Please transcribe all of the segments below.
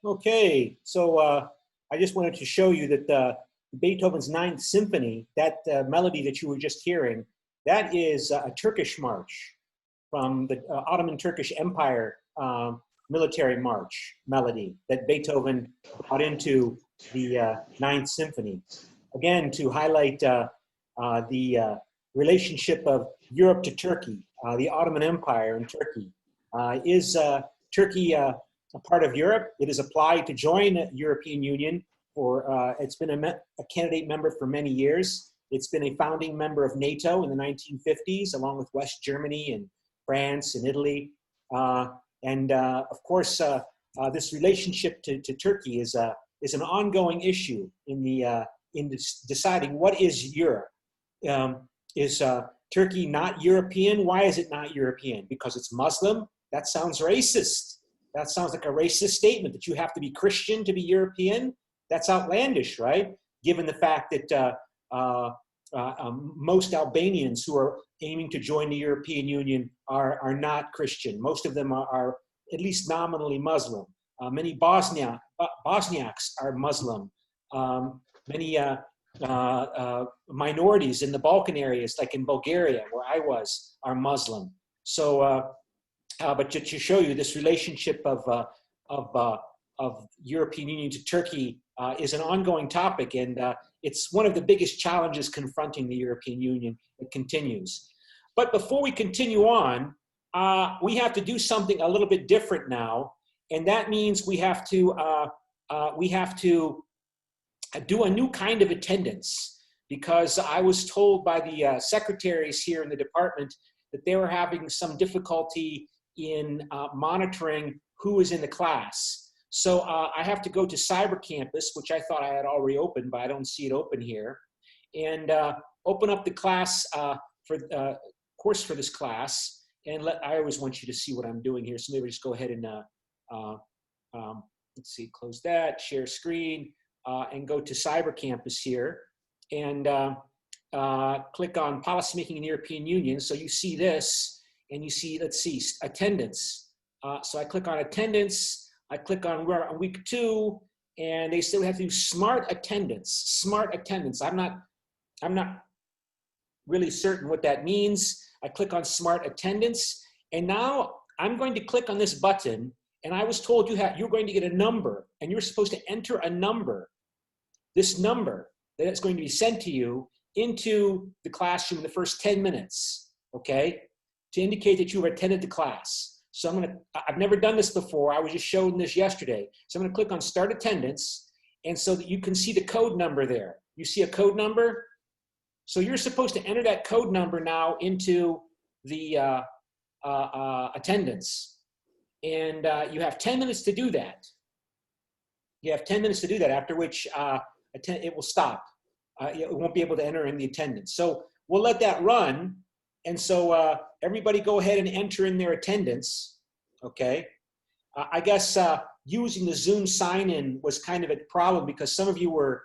Okay, so I just wanted to show you that Beethoven's Ninth Symphony, that melody that you were just hearing, that is a Turkish march from the Ottoman Turkish Empire military march melody that Beethoven brought into the Ninth Symphony. Again, to highlight the relationship of Europe to Turkey, the Ottoman Empire and Turkey. Is Turkey a part of Europe? It is applied to join the European Union it's been a candidate member for many years. It's been a founding member of NATO in the 1950s, along with West Germany and France and Italy. Of course, this relationship to Turkey is an ongoing issue in deciding what is Europe. Is Turkey not European? Why is it not European? Because it's Muslim? That sounds racist. That sounds like a racist statement that you have to be Christian to be European. That's outlandish, right? Given the fact that most Albanians who are aiming to join the European Union are not Christian. Most of them are at least nominally Muslim. Many Bosniaks are Muslim. Many minorities in the Balkan areas, like in Bulgaria, where I was, are Muslim. So, but to show you this relationship of European Union to Turkey is an ongoing topic, and it's one of the biggest challenges confronting the European Union. It continues. But before we continue on, we have to do something a little bit different now, and that means we have to do a new kind of attendance, because I was told by the secretaries here in the department that they were having some difficulty in monitoring who is in the class. So I have to go to Cyber Campus, which I thought I had already opened, but I don't see it open here, and open up the class course for this class. And I always want you to see what I'm doing here, so maybe just go ahead and let's see, close that, share screen, and go to Cyber Campus here, and click on Policymaking in the European Union. So you see this, and you see, let's see, attendance. So I click on attendance. I click on we're on week 2, and they still have to do smart attendance. Smart attendance. I'm not really certain what that means. I click on smart attendance, and now I'm going to click on this button. And I was told you're going to get a number, and you're supposed to enter a number. This number that is going to be sent to you into the classroom in the first 10 minutes, okay, to indicate that you have attended the class. So I've never done this before. I was just showing this yesterday. So I'm going to click on Start Attendance, and so that you can see the code number there. You see a code number? So you're supposed to enter that code number now into the attendance. And you have 10 minutes to do that. You have 10 minutes to do that, after which it will stop. It won't be able to enter in the attendance. So we'll let that run. And so everybody go ahead and enter in their attendance, okay? I guess using the Zoom sign-in was kind of a problem, because some of you were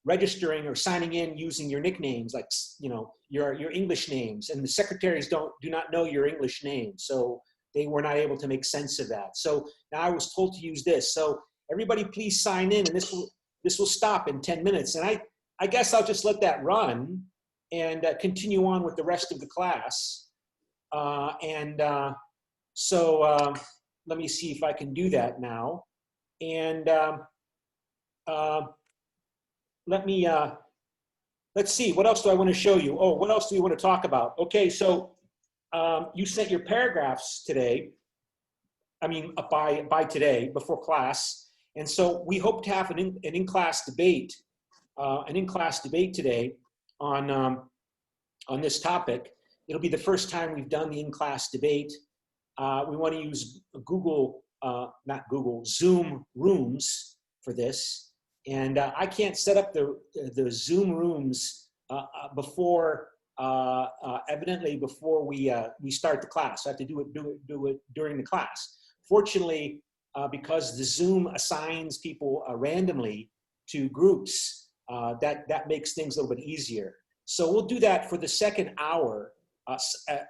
registering or signing in using your nicknames, like, you know, your English names, and the secretaries do not know your English name, so they were not able to make sense of that. So now I was told to use this. So everybody please sign in, and this will stop in 10 minutes. And I guess I'll just let that run and continue on with the rest of the class. So let me see if I can do that now. And let's see, what else do I want to show you? Oh, what else do we want to talk about? Okay, so you sent your paragraphs today, I mean, by today, before class. And so we hope to have an in-class debate today on this topic. It'll be the first time we've done the in-class debate. We want to use Zoom Rooms for this. And I can't set up the Zoom Rooms evidently before we start the class. I have to do it during the class. Fortunately, because the Zoom assigns people randomly to groups, that makes things a little bit easier. So we'll do that for the second hour.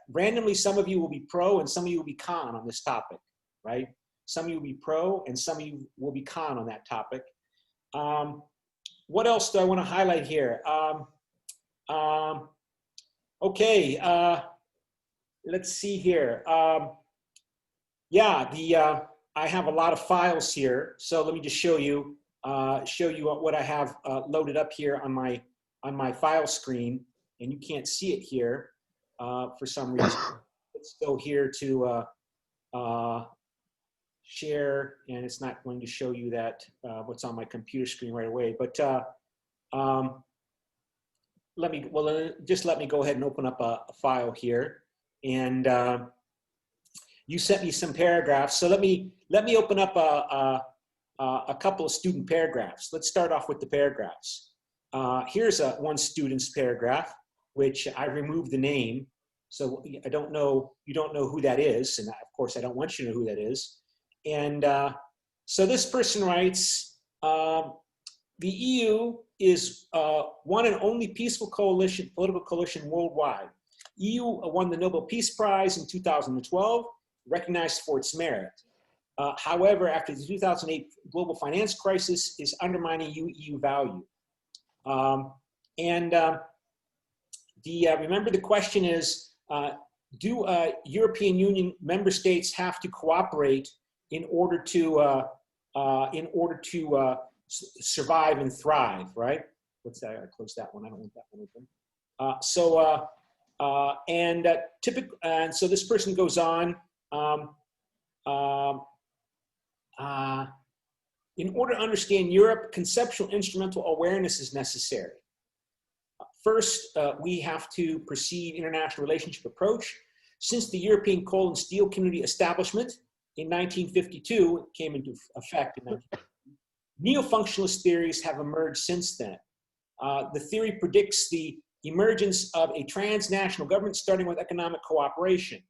Randomly, some of you will be pro and some of you will be con on this topic, right? Some of you will be pro and some of you will be con on that topic. What else do I want to highlight here? Okay, let's see here. I have a lot of files here, so let me just show you what I have loaded up here on my file screen, and you can't see it here for some reason. Let's go here to share, and it's not going to show you that what's on my computer screen right away. But just let me go ahead and open up a file here. And you sent me some paragraphs, so let me open up a couple of student paragraphs. Let's start off with the paragraphs. Here's one student's paragraph, which I removed the name, so I don't know, you don't know who that is, and of course I don't want you to know who that is. And so this person writes, the EU is one and only peaceful coalition, political coalition worldwide. EU won the Nobel Peace Prize in 2012, recognized for its merit. However, after the 2008 global finance crisis is undermining EU value. Remember the question is, do European Union member states have to cooperate in order to survive and thrive, right? What's that? I closed that one. I don't want that one open. And so this person goes on. In order to understand Europe, conceptual instrumental awareness is necessary. First, we have to perceive international relationship approach. Since the European Coal and Steel Community establishment in 1952, it came into effect in 1952, neo-functionalist theories have emerged since then. The theory predicts the emergence of a transnational government starting with economic cooperation.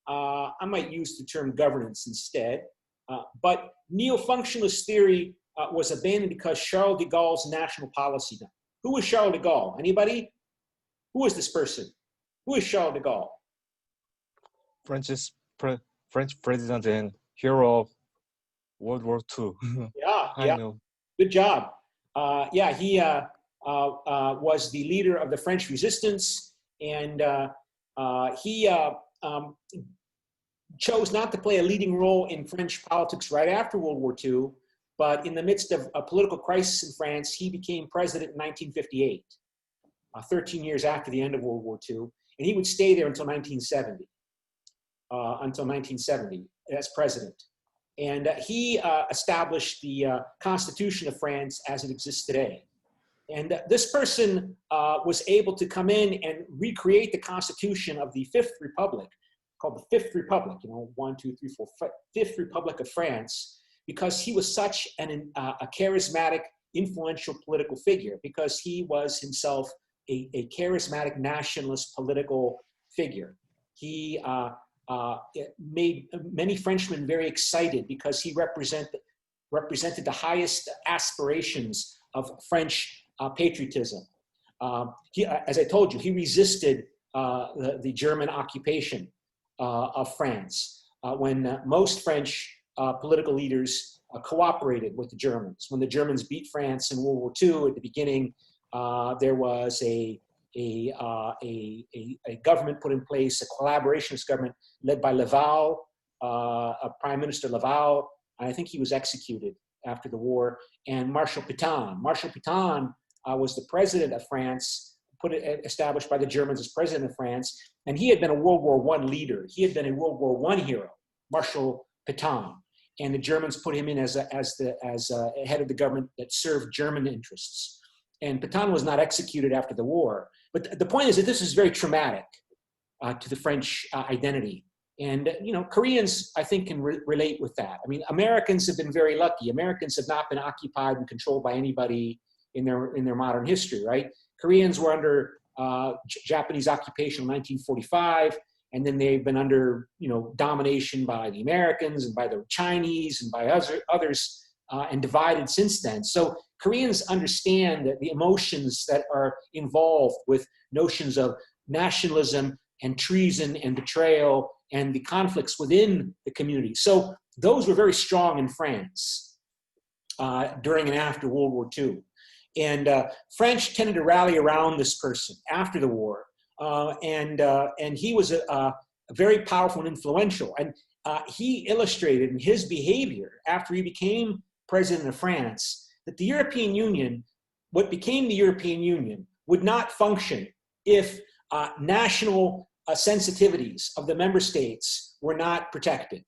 I might use the term governance instead, but neo-functionalist theory was abandoned because Charles de Gaulle's national policy. Who was Charles de Gaulle? Anybody? Who is this person? Who is Charles de Gaulle? French president and hero of World War II. Yeah, I know. Good job. Yeah, he was the leader of the French resistance, and he chose not to play a leading role in French politics right after World War II, but in the midst of a political crisis in France, he became president in 1958, 13 years after the end of World War II, and he would stay there until 1970 as president. And he established the Constitution of France as it exists today. And this person was able to come in and recreate the Constitution of the Fifth Republic, called the Fifth Republic, you know, 1, 2, 3, 4, Fifth Republic of France, because he was such a charismatic, influential political figure, because he was himself a charismatic nationalist political figure. He made many Frenchmen very excited because he represented the highest aspirations of French patriotism. As I told you, he resisted the German occupation of France when most French political leaders cooperated with the Germans. When the Germans beat France in World War II at the beginning, there was a government put in place, a collaborationist government led by Laval, Prime Minister Laval, and I think he was executed after the war, and Marshal Pétain. Marshal Pétain was the president of France, established by the Germans as president of France, and he had been a World War I leader. He had been a World War I hero, Marshal Pétain, and the Germans put him in as a head of the government that served German interests. And Pétain was not executed after the war. But the point is that this is very traumatic to the French identity. And, you know, Koreans, I think, can relate with that. I mean, Americans have been very lucky. Americans have not been occupied and controlled by anybody in their modern history, right? Koreans were under Japanese occupation in 1945, and then they've been under, you know, domination by the Americans and by the Chinese and by others, and divided since then. So Koreans understand that the emotions that are involved with notions of nationalism and treason and betrayal and the conflicts within the community. So those were very strong in France during and after World War II. And French tended to rally around this person after the war. And he was very powerful and influential. And he illustrated in his behavior after he became president of France that the European Union, what became the European Union, would not function if national sensitivities of the member states were not protected.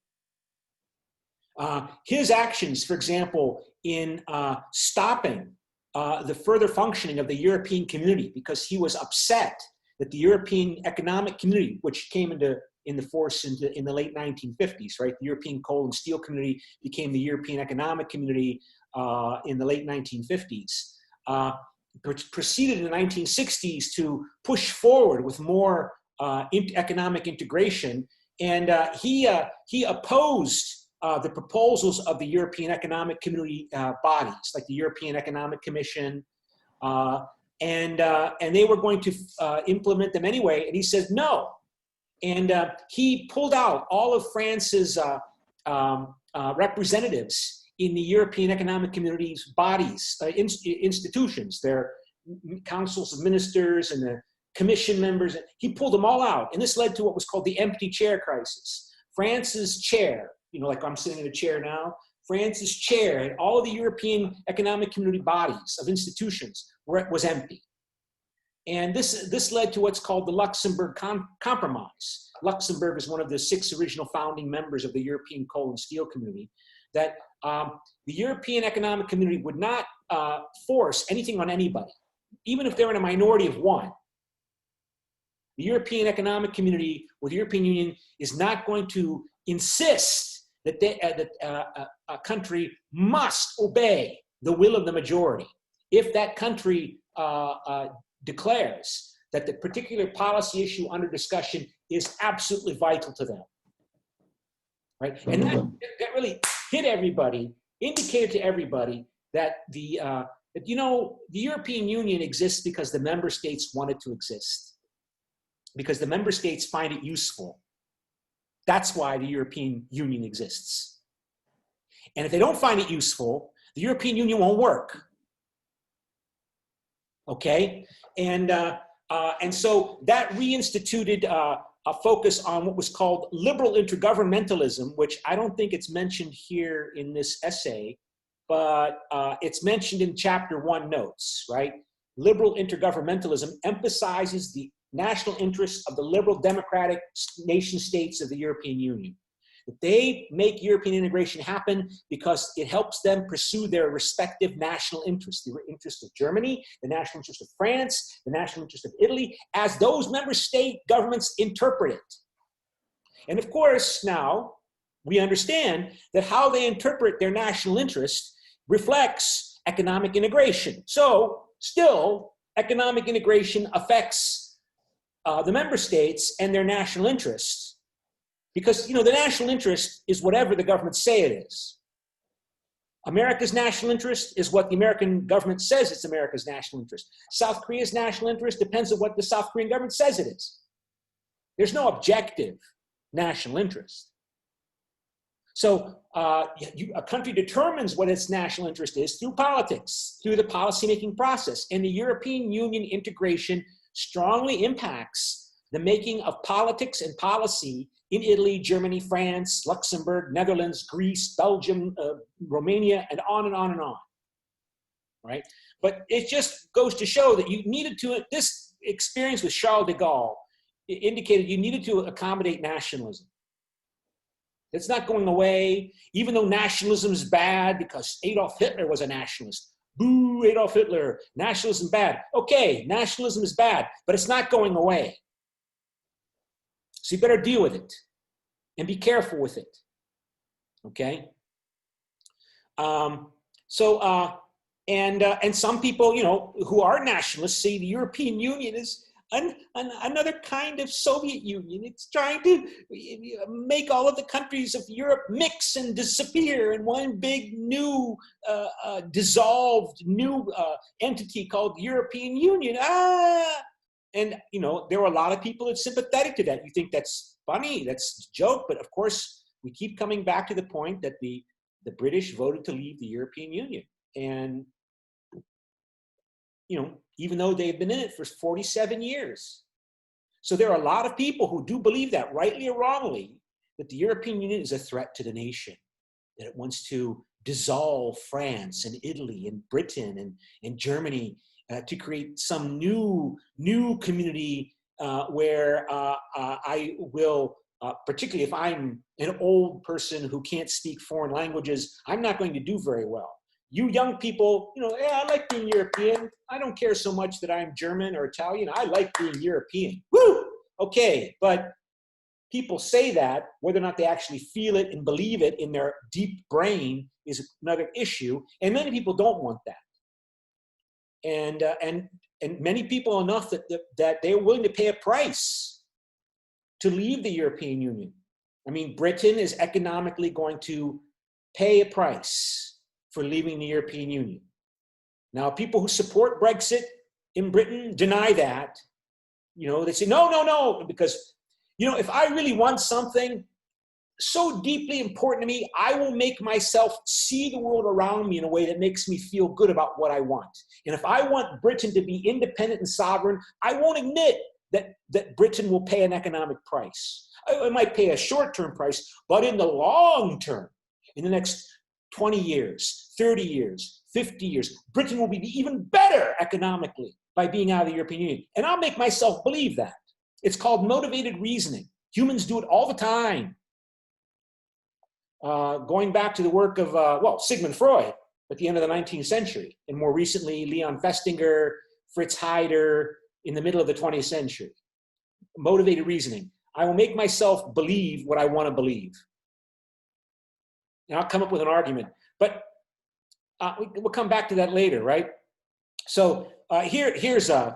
His actions, for example, in stopping the further functioning of the European community, because he was upset that the European Economic Community, which came into force in the late 1950s, right? The European Coal and Steel Community became the European Economic Community in the late 1950s. Proceeded in the 1960s to push forward with more economic integration, and he opposed the proposals of the European Economic Community bodies, like the European Economic Commission, and they were going to implement them anyway, and he said no. And he pulled out all of France's representatives in the European Economic Community's bodies, institutions, their councils of ministers and the commission members. He pulled them all out, and this led to what was called the empty chair crisis. France's chair, you know, like I'm sitting in a chair now, France's chair and all of the European Economic Community bodies of institutions was empty. And this led to what's called the Luxembourg Compromise. Luxembourg is one of the 6 original founding members of the European Coal and Steel Community, that the European Economic Community would not force anything on anybody, even if they're in a minority of 1. The European Economic Community, or the European Union, is not going to insist that a country must obey the will of the majority. If that country declares that the particular policy issue under discussion is absolutely vital to them, right? And that really hit everybody, indicated to everybody that the European Union exists because the member states want it to exist, because the member states find it useful. That's why the European Union exists. And if they don't find it useful, the European Union won't work. Okay, and so that reinstituted a focus on what was called liberal intergovernmentalism, which I don't think it's mentioned here in this essay, but it's mentioned in chapter 1 notes, right? Liberal intergovernmentalism emphasizes the national interests of the liberal democratic nation states of the European Union. That they make European integration happen because it helps them pursue their respective national interests, the interest of Germany, the national interest of France, the national interest of Italy, as those member state governments interpret it. And of course, now we understand that how they interpret their national interest reflects economic integration. So still, economic integration affects the member states and their national interests. Because, you know, the national interest is whatever the governments say it is. America's national interest is what the American government says it's America's national interest. South Korea's national interest depends on what the South Korean government says it is. There's no objective national interest. So a country determines what its national interest is through politics, through the policymaking process. And the European Union integration strongly impacts the making of politics and policy in Italy, Germany, France, Luxembourg, Netherlands, Greece, Belgium, Romania, and on and on and on, right? But it just goes to show that you needed to, this experience with Charles de Gaulle indicated you needed to accommodate nationalism. It's not going away, even though nationalism is bad because Adolf Hitler was a nationalist. Boo, Adolf Hitler, nationalism bad. Okay, nationalism is bad, but it's not going away. So you better deal with it and be careful with it, okay? And some people, you know, who are nationalists say the European Union is another kind of Soviet Union. It's trying to make all of the countries of Europe mix and disappear in one big new, dissolved new entity called the European Union. And, you know, there were a lot of people that are sympathetic to that. You think that's funny, that's a joke, but of course, we keep coming back to the point that the British voted to leave the European Union. And, you know, even though they've been in it for 47 years. So there are a lot of people who do believe that, rightly or wrongly, that the European Union is a threat to the nation, that it wants to dissolve France and Italy and Britain and Germany to create some new community where I will particularly if I'm an old person who can't speak foreign languages, I'm not going to do very well. You young people, you know, yeah, I like being European. I don't care so much that I'm German or Italian. I like being European. Woo! Okay, but people say that, whether or not they actually feel it and believe it in their deep brain is another issue. And many people don't want that. And many people enough that they're willing to pay a price to leave the European Union. I mean, Britain is economically going to pay a price for leaving the European Union. Now, people who support Brexit in Britain deny that. You know, they say, no, no, no, because, you know, if I really want something so deeply important to me, I will make myself see the world around me in a way that makes me feel good about what I want. And if I want Britain to be independent and sovereign, I won't admit that Britain will pay an economic price. It might pay a short-term price, but in the long term, in the next 20 years, 30 years, 50 years, Britain will be even better economically by being out of the European Union. And I'll make myself believe that. It's called motivated reasoning. Humans do it all the time. Going back to the work of, well, Sigmund Freud at the end of the 19th century, and more recently, Leon Festinger, Fritz Heider, in the middle of the 20th century. Motivated reasoning. I will make myself believe what I want to believe. And I'll come up with an argument. But we'll come back to that later, right? So here's an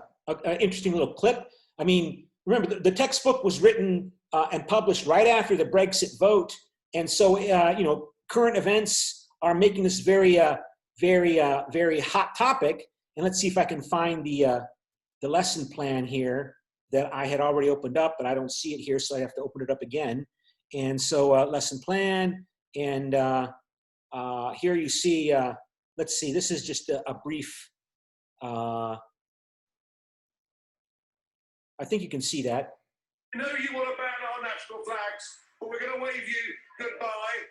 interesting little clip. I mean, remember, the textbook was written and published right after the Brexit vote. And so, you know, current events are making this very hot topic. And let's see if I can find the lesson plan here that I had already opened up, but I don't see it here, so I have to open it up again. And so lesson plan, and here you see, let's see, this is just a brief, I think you can see that. I know you want to ban our national flags, but we're going to wave you goodbye,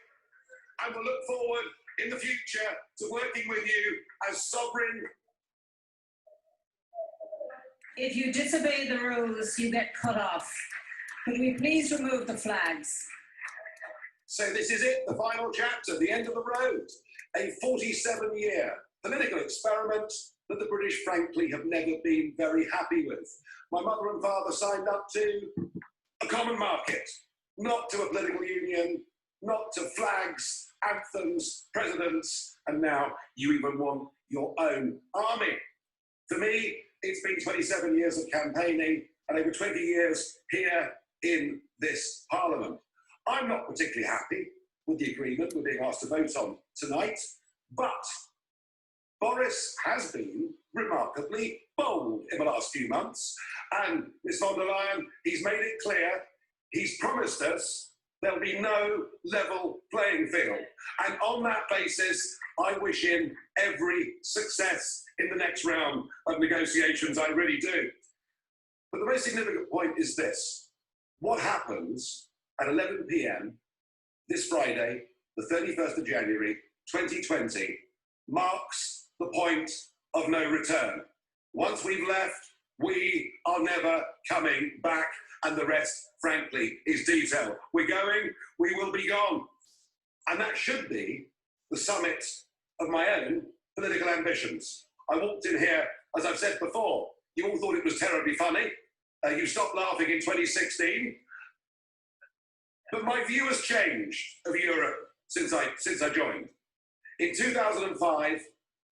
and we'll look forward in the future to working with you as sovereign. If you disobey the rules, you get cut off. Could we please remove the flags? So this is it, the final chapter, the end of the road. A 47-year political experiment that the British, frankly, have never been very happy with. My mother and father signed up to a common market, not to a political union, not to flags, anthems, presidents, and now you even want your own army. For me, it's been 27 years of campaigning and over 20 years here in this Parliament. I'm not particularly happy with the agreement we're being asked to vote on tonight, but Boris has been remarkably bold in the last few months, and Ms von der Leyen, he's made it clear, he's promised us there'll be no level playing field. And on that basis, I wish him every success in the next round of negotiations, I really do. But the most significant point is this. What happens at 11 p.m. this Friday, the 31st of January, 2020, marks the point of no return. Once we've left, we are never coming back, and the rest, frankly, is detail. We're going, we will be gone. And that should be the summit of my own political ambitions. I walked in here, as I've said before, you all thought it was terribly funny. You stopped laughing in 2016. But my view has changed of Europe since I joined. In 2005,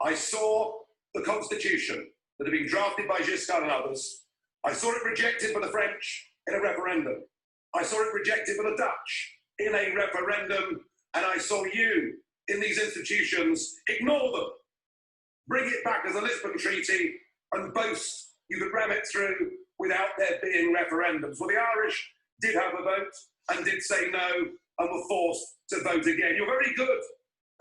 I saw the constitution that had been drafted by Giscard and others. I saw it rejected by the French in a referendum. I saw it rejected by the Dutch in a referendum. And I saw you in these institutions ignore them, bring it back as a Lisbon Treaty, and boast you could ram it through without there being referendums. Well, the Irish did have a vote and did say no and were forced to vote again. You're very good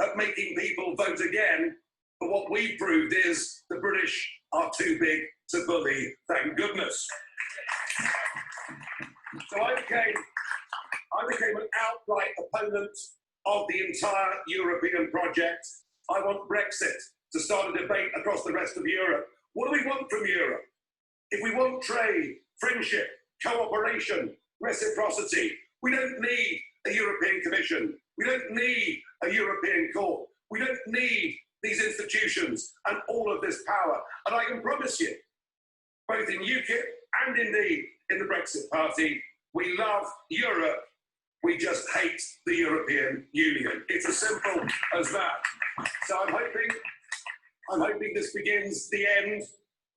at making people vote again, but what we proved is the British are too big to bully, thank goodness. So I became an outright opponent of the entire European project. I want Brexit to start a debate across the rest of Europe. What do we want from Europe? If we want trade, friendship, cooperation, reciprocity, We don't need a European Commission. We don't need a European Court. We don't need these institutions and all of this power. And I can promise you, both in UKIP and indeed in the Brexit Party, we love Europe. We just hate the European Union. It's as simple as that. So I'm hoping this begins the end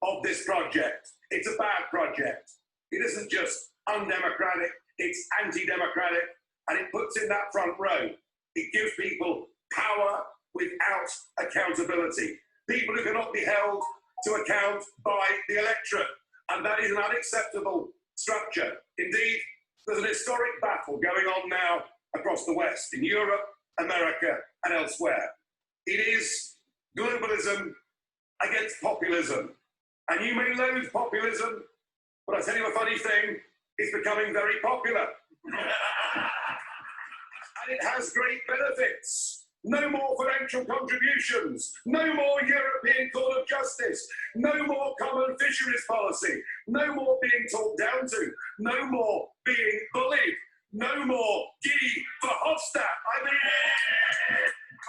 of this project. It's a bad project. It isn't just undemocratic, it's anti-democratic, and it puts in that front row. It gives people power without accountability. People who cannot be held to account by the electorate. And that is an unacceptable structure. Indeed, there's an historic battle going on now across the West, in Europe, America, and elsewhere. It is globalism against populism. And you may loathe populism, but I tell you a funny thing, it's becoming very popular. And it has great benefits. No more financial contributions, no more European Court of Justice, no more common fisheries policy, no more being talked down to, no more being bullied, no more Guy Verhofstadt.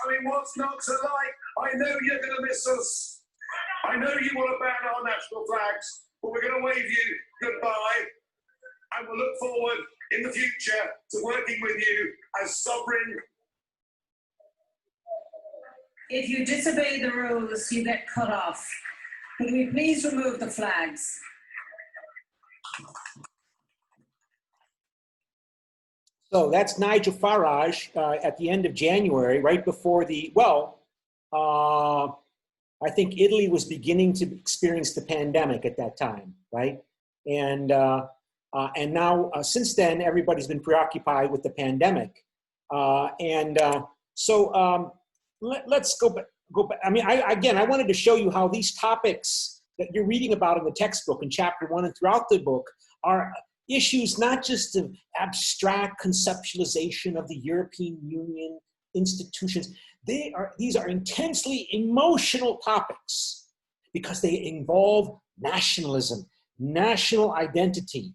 I mean, what's not to like? I know you're going to miss us. I know you want to ban our national flags, but we're going to wave you goodbye, and we'll look forward in the future to working with you as sovereign. If you disobey the rules, you get cut off. Could we please remove the flags? So that's Nigel Farage at the end of January, right before I think Italy was beginning to experience the pandemic at that time, right? And now, since then, everybody's been preoccupied with the pandemic. Let's go back. I mean, I wanted to show you how these topics that you're reading about in the textbook in chapter 1 and throughout the book are issues not just of abstract conceptualization of the European Union institutions. These are intensely emotional topics because they involve nationalism, national identity,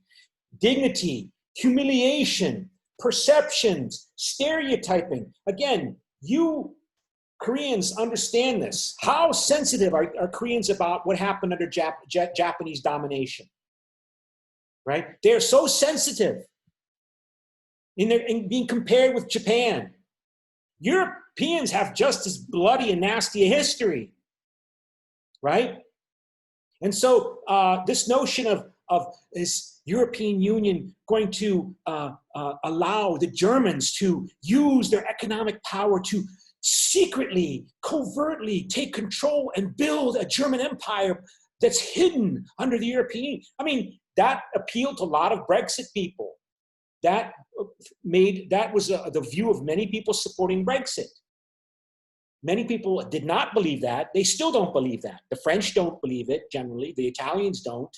dignity, humiliation, perceptions, stereotyping. Again, you Koreans understand this. How sensitive are Koreans about what happened under Japanese domination? Right? They're so sensitive in being compared with Japan. Europeans have just as bloody and nasty a history, right? And so this notion of this European Union going to allow the Germans to use their economic power to secretly, covertly take control and build a German empire that's hidden under the European. I mean, that appealed to a lot of Brexit people. That was the view of many people supporting Brexit. Many people did not believe that. They still don't believe that. The French don't believe it generally. The Italians don't,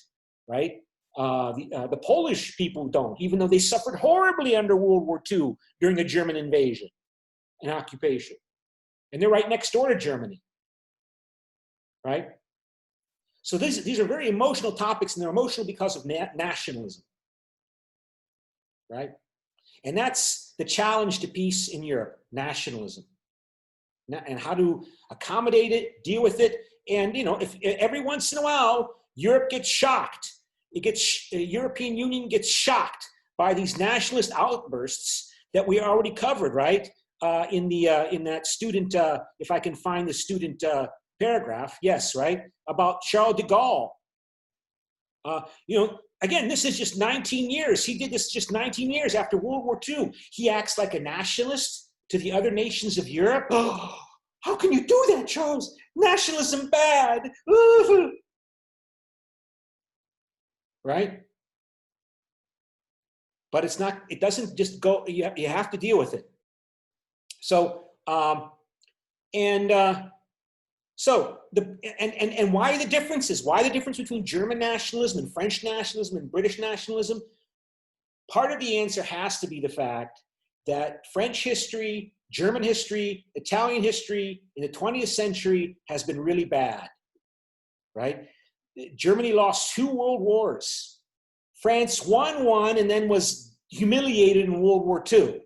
right? The Polish people don't, even though they suffered horribly under World War II during a German invasion and occupation. And they're right next door to Germany, right? So these are very emotional topics, and they're emotional because of nationalism, right? And that's the challenge to peace in Europe, nationalism. And how to accommodate it, deal with it. And, you know, if every once in a while, Europe gets shocked. The European Union gets shocked by these nationalist outbursts that we already covered, right? In that student, if I can find the student paragraph, yes, right, about Charles de Gaulle. You know, again, this is just 19 years. He did this just 19 years after World War II. He acts like a nationalist to the other nations of Europe. Oh, how can you do that, Charles? Nationalism bad. Right? But it's not, it doesn't just go, you have to deal with it. So, why the differences? Why the difference between German nationalism and French nationalism and British nationalism? Part of the answer has to be the fact that French history, German history, Italian history in the 20th century has been really bad, right? Germany lost 2 world wars. France won one and then was humiliated in World War II.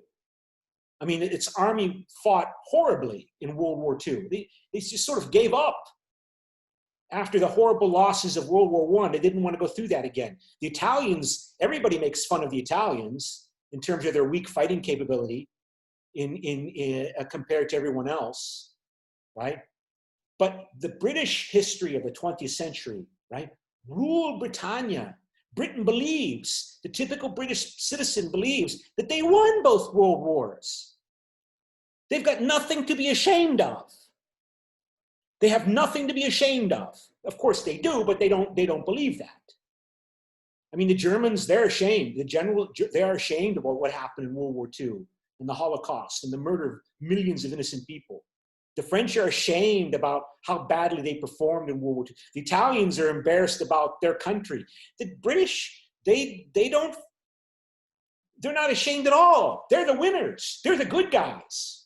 I mean, its army fought horribly in World War II. They just sort of gave up after the horrible losses of World War I. They didn't want to go through that again. The Italians, everybody makes fun of the Italians in terms of their weak fighting capability compared to everyone else, right? But the British history of the 20th century, right, ruled Britannia. Britain believes, the typical British citizen believes that they won both world wars. They've got nothing to be ashamed of. They have nothing to be ashamed of. Of course they do, but they don't believe that. I mean, the Germans, they're ashamed. They are ashamed about what happened in World War II and the Holocaust and the murder of millions of innocent people. The French are ashamed about how badly they performed in World War II. The Italians are embarrassed about their country. The British, they're not ashamed at all. They're the winners. They're the good guys,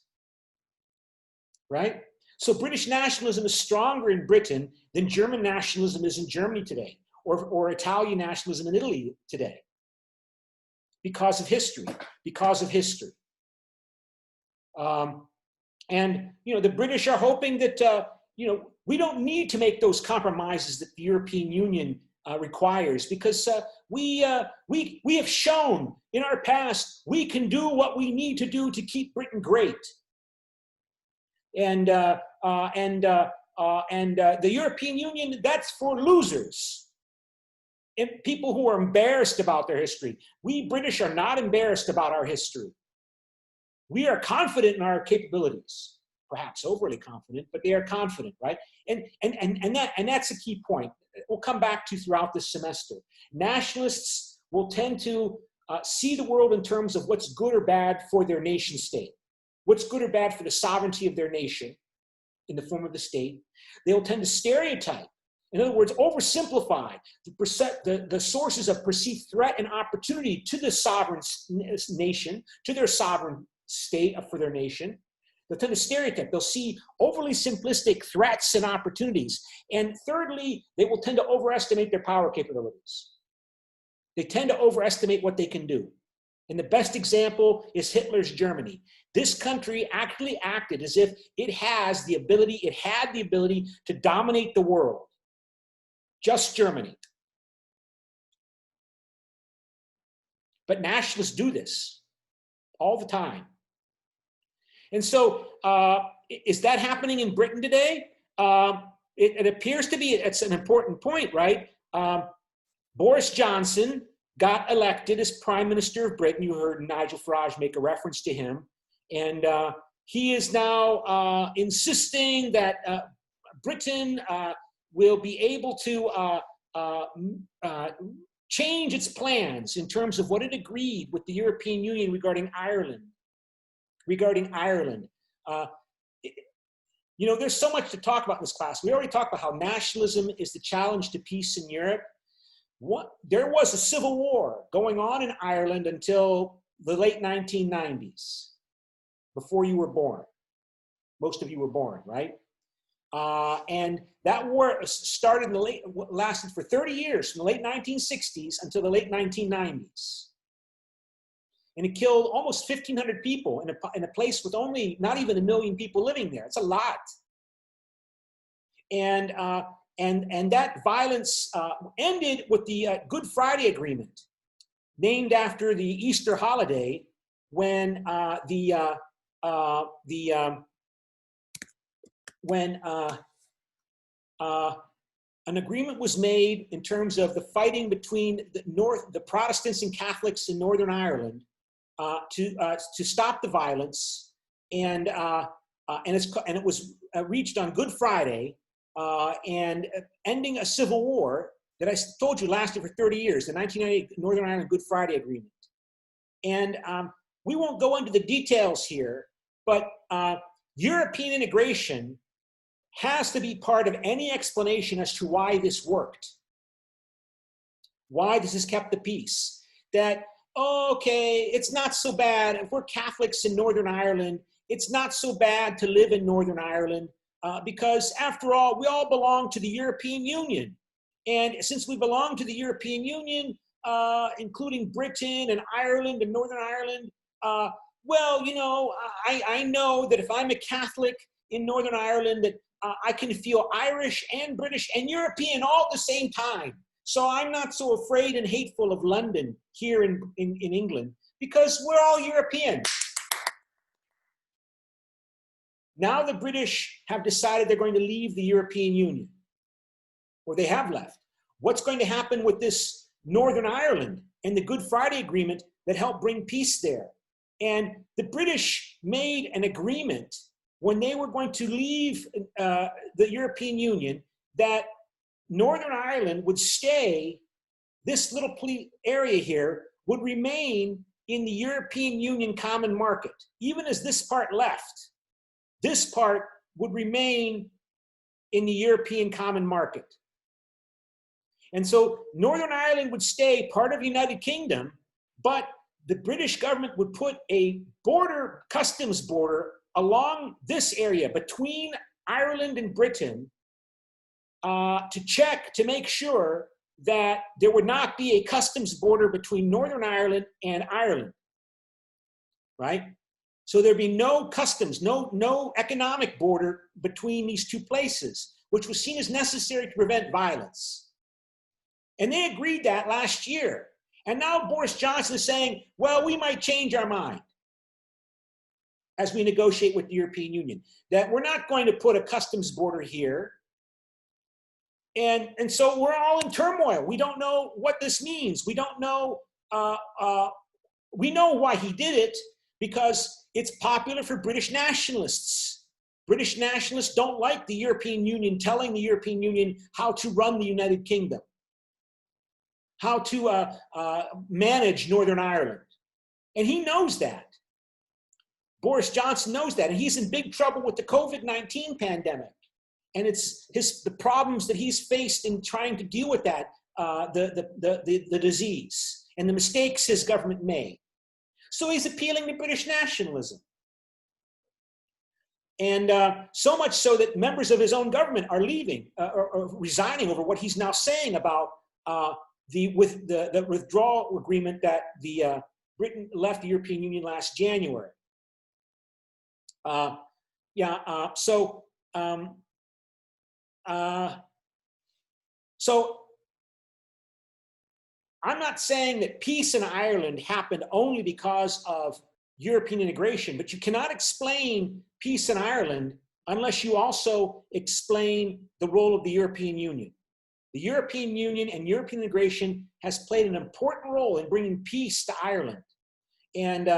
right? So British nationalism is stronger in Britain than German nationalism is in Germany today, or Italian nationalism in Italy today, because of history, And, you know, the British are hoping that, you know, we don't need to make those compromises that the European Union requires, because we have shown in our past we can do what we need to do to keep Britain great. And the European Union, that's for losers and people who are embarrassed about their history. We British are not embarrassed about our history. We are confident in our capabilities, perhaps overly confident, but they are confident, right? And that's a key point. We'll come back to throughout this semester. Nationalists will tend to see the world in terms of what's good or bad for their nation state, what's good or bad for the sovereignty of their nation in the form of the state. They'll tend to stereotype, in other words, oversimplify the sources of perceived threat and opportunity to the sovereign nation, to their sovereign state for their nation. They'll tend to stereotype. They'll see overly simplistic threats and opportunities. And thirdly, they will tend to overestimate their power capabilities. They tend to overestimate what they can do. And the best example is Hitler's Germany. This country actually acted as if it had the ability to dominate the world. Just Germany. But nationalists do this all the time. And so, is that happening in Britain today? It appears to be. It's an important point, right? Boris Johnson got elected as Prime Minister of Britain. You heard Nigel Farage make a reference to him. And he is now insisting that Britain will be able to change its plans in terms of what it agreed with the European Union regarding Ireland. You know, there's so much to talk about in this class. We already talked about how nationalism is the challenge to peace in Europe. There was a civil war going on in Ireland until the late 1990s, before you were born. Most of you were born, right? And that war lasted for 30 years, from the late 1960s until the late 1990s. And it killed almost 1,500 people in a place with only not even 1 million people living there. It's a lot. And that violence ended with the Good Friday Agreement, named after the Easter holiday, when an agreement was made in terms of the fighting between the Protestants and Catholics in Northern Ireland to stop the violence, and it was reached on Good Friday, and ending a civil war that I told you lasted for 30 years, the 1998 Northern Ireland Good Friday Agreement. And we won't go into the details here, but European integration has to be part of any explanation as to why this worked, why this has kept the peace. That, okay, it's not so bad. If we're Catholics in Northern Ireland, it's not so bad to live in Northern Ireland because, after all, we all belong to the European Union. And since we belong to the European Union, including Britain and Ireland and Northern Ireland. Well, you know, I know that if I'm a Catholic in Northern Ireland, that I can feel Irish and British and European all at the same time. So I'm not so afraid and hateful of London here in England, because we're all European. Now the British have decided they're going to leave the European Union, or they have left. What's going to happen with this Northern Ireland and the Good Friday Agreement that helped bring peace there? And the British made an agreement when they were going to leave the European Union that Northern Ireland would stay, this little area here would remain in the European Union common market. Even as this part left, this part would remain in the European common market. And so Northern Ireland would stay part of the United Kingdom, but the British government would put a border, customs border, along this area between Ireland and Britain to check, to make sure that there would not be a customs border between Northern Ireland and Ireland, right? So there'd be no customs, no economic border between these two places, which was seen as necessary to prevent violence. And they agreed that last year. And now Boris Johnson is saying, well, we might change our mind as we negotiate with the European Union, that we're not going to put a customs border here. And so we're all in turmoil. We don't know what this means. We don't know, we know why he did it, because it's popular for British nationalists. British nationalists don't like the European Union telling the European Union how to run the United Kingdom, how to manage Northern Ireland. And he knows that. Boris Johnson knows that, and he's in big trouble with the COVID-19 pandemic. And it's the problems that he's faced in trying to deal with that, the disease, and the mistakes his government made. So he's appealing to British nationalism. And so much so that members of his own government are leaving, or resigning over what he's now saying about the withdrawal agreement that Britain left the European Union last January. So I'm not saying that peace in Ireland happened only because of European integration, but you cannot explain peace in Ireland unless you also explain the role of the European Union. The European Union and European integration has played an important role in bringing peace to Ireland. And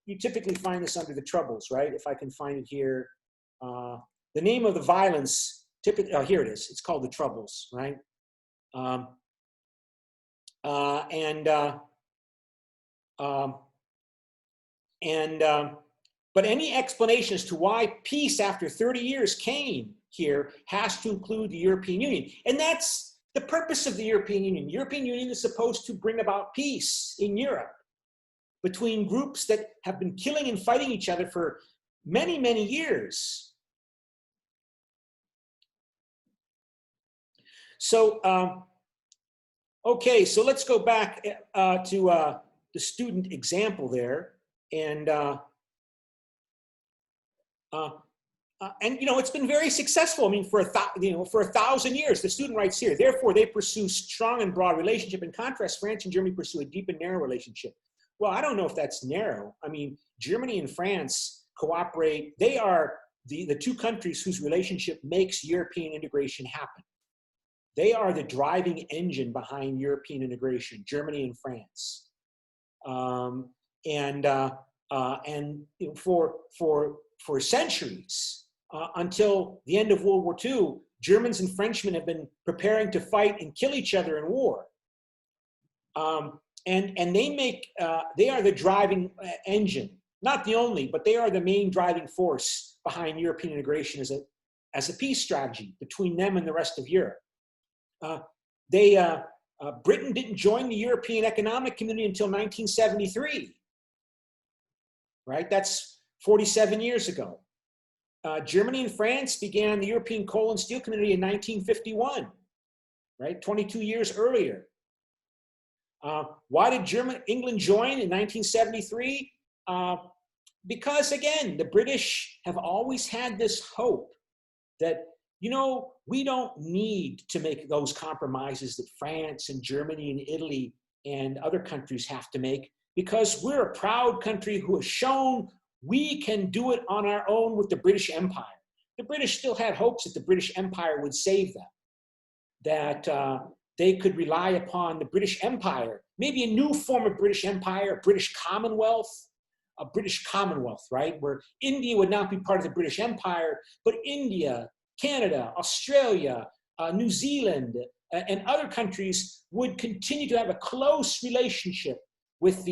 you typically find this under the Troubles, right? If I can find it here. The name of the violence, typically, oh, here it is. It's called the Troubles, right? But any explanation as to why peace after 30 years came here has to include the European Union. And that's the purpose of the European Union. The European Union is supposed to bring about peace in Europe between groups that have been killing and fighting each other for many, many years. So, okay, so let's go back to the student example there. And you know, it's been very successful. I mean, for 1,000 years, the student writes here, therefore they pursue strong and broad relationship. In contrast, France and Germany pursue a deep and narrow relationship. Well, I don't know if that's narrow. I mean, Germany and France cooperate. They are the two countries whose relationship makes European integration happen. They are the driving engine behind European integration, Germany and France. And you know, for centuries, until the end of World War II, Germans and Frenchmen have been preparing to fight and kill each other in war. And they are the driving engine, not the only, but they are the main driving force behind European integration as a peace strategy between them and the rest of Europe. Britain didn't join the European Economic Community until 1973, right? That's 47 years ago. Germany and France began the European Coal and Steel Community in 1951, right? 22 years earlier. Why did England join in 1973? Because again, the British have always had this hope that, you know, we don't need to make those compromises that France and Germany and Italy and other countries have to make, because we're a proud country who has shown we can do it on our own with the British Empire. The British still had hopes that the British Empire would save them, that they could rely upon the British Empire, maybe a new form of British Empire, a British Commonwealth, right? Where India would not be part of the British Empire, but India, Canada, Australia, New Zealand, and other countries would continue to have a close relationship with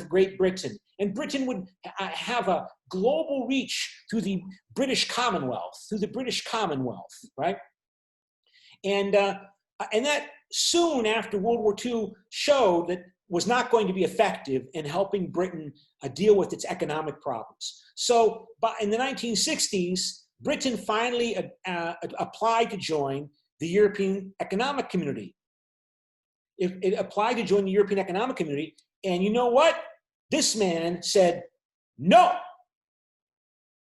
Great Britain, and Britain would have a global reach through the British Commonwealth, right? And that soon after World War II showed that was not going to be effective in helping Britain deal with its economic problems. So in the 1960s, Britain finally applied to join the European Economic Community. It applied to join the European Economic Community, and you know what? This man said, no,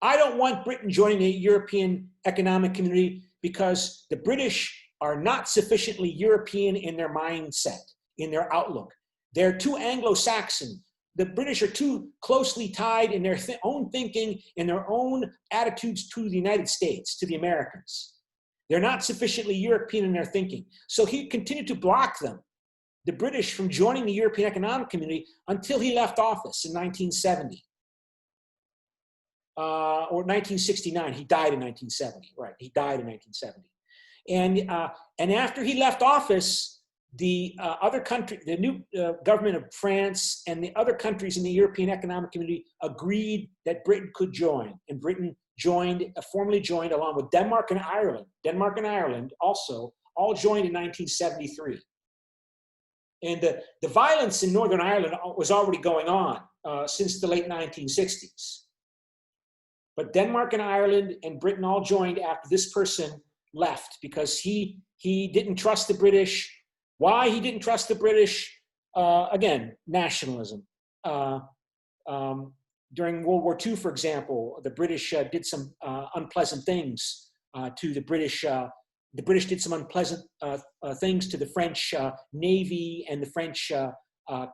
I don't want Britain joining the European Economic Community because the British are not sufficiently European in their mindset, in their outlook. They're too Anglo-Saxon. The British are too closely tied in their own thinking and their own attitudes to the United States, to the Americans. They're not sufficiently European in their thinking. So he continued to block them, the British, from joining the European Economic Community until he left office in 1970. Or 1969, he died in 1970, right? He died in 1970. And after he left office, the new government of France and the other countries in the European Economic Community agreed that Britain could join. And Britain formally joined along with Denmark and Ireland. Denmark and Ireland also all joined in 1973. And the violence in Northern Ireland was already going on since the late 1960s. But Denmark and Ireland and Britain all joined after this person left because he didn't trust the British. Why he didn't trust the British? Again, nationalism. During World War II, for example, the British did some unpleasant things to the British. The British did some unpleasant things to the French Navy and the French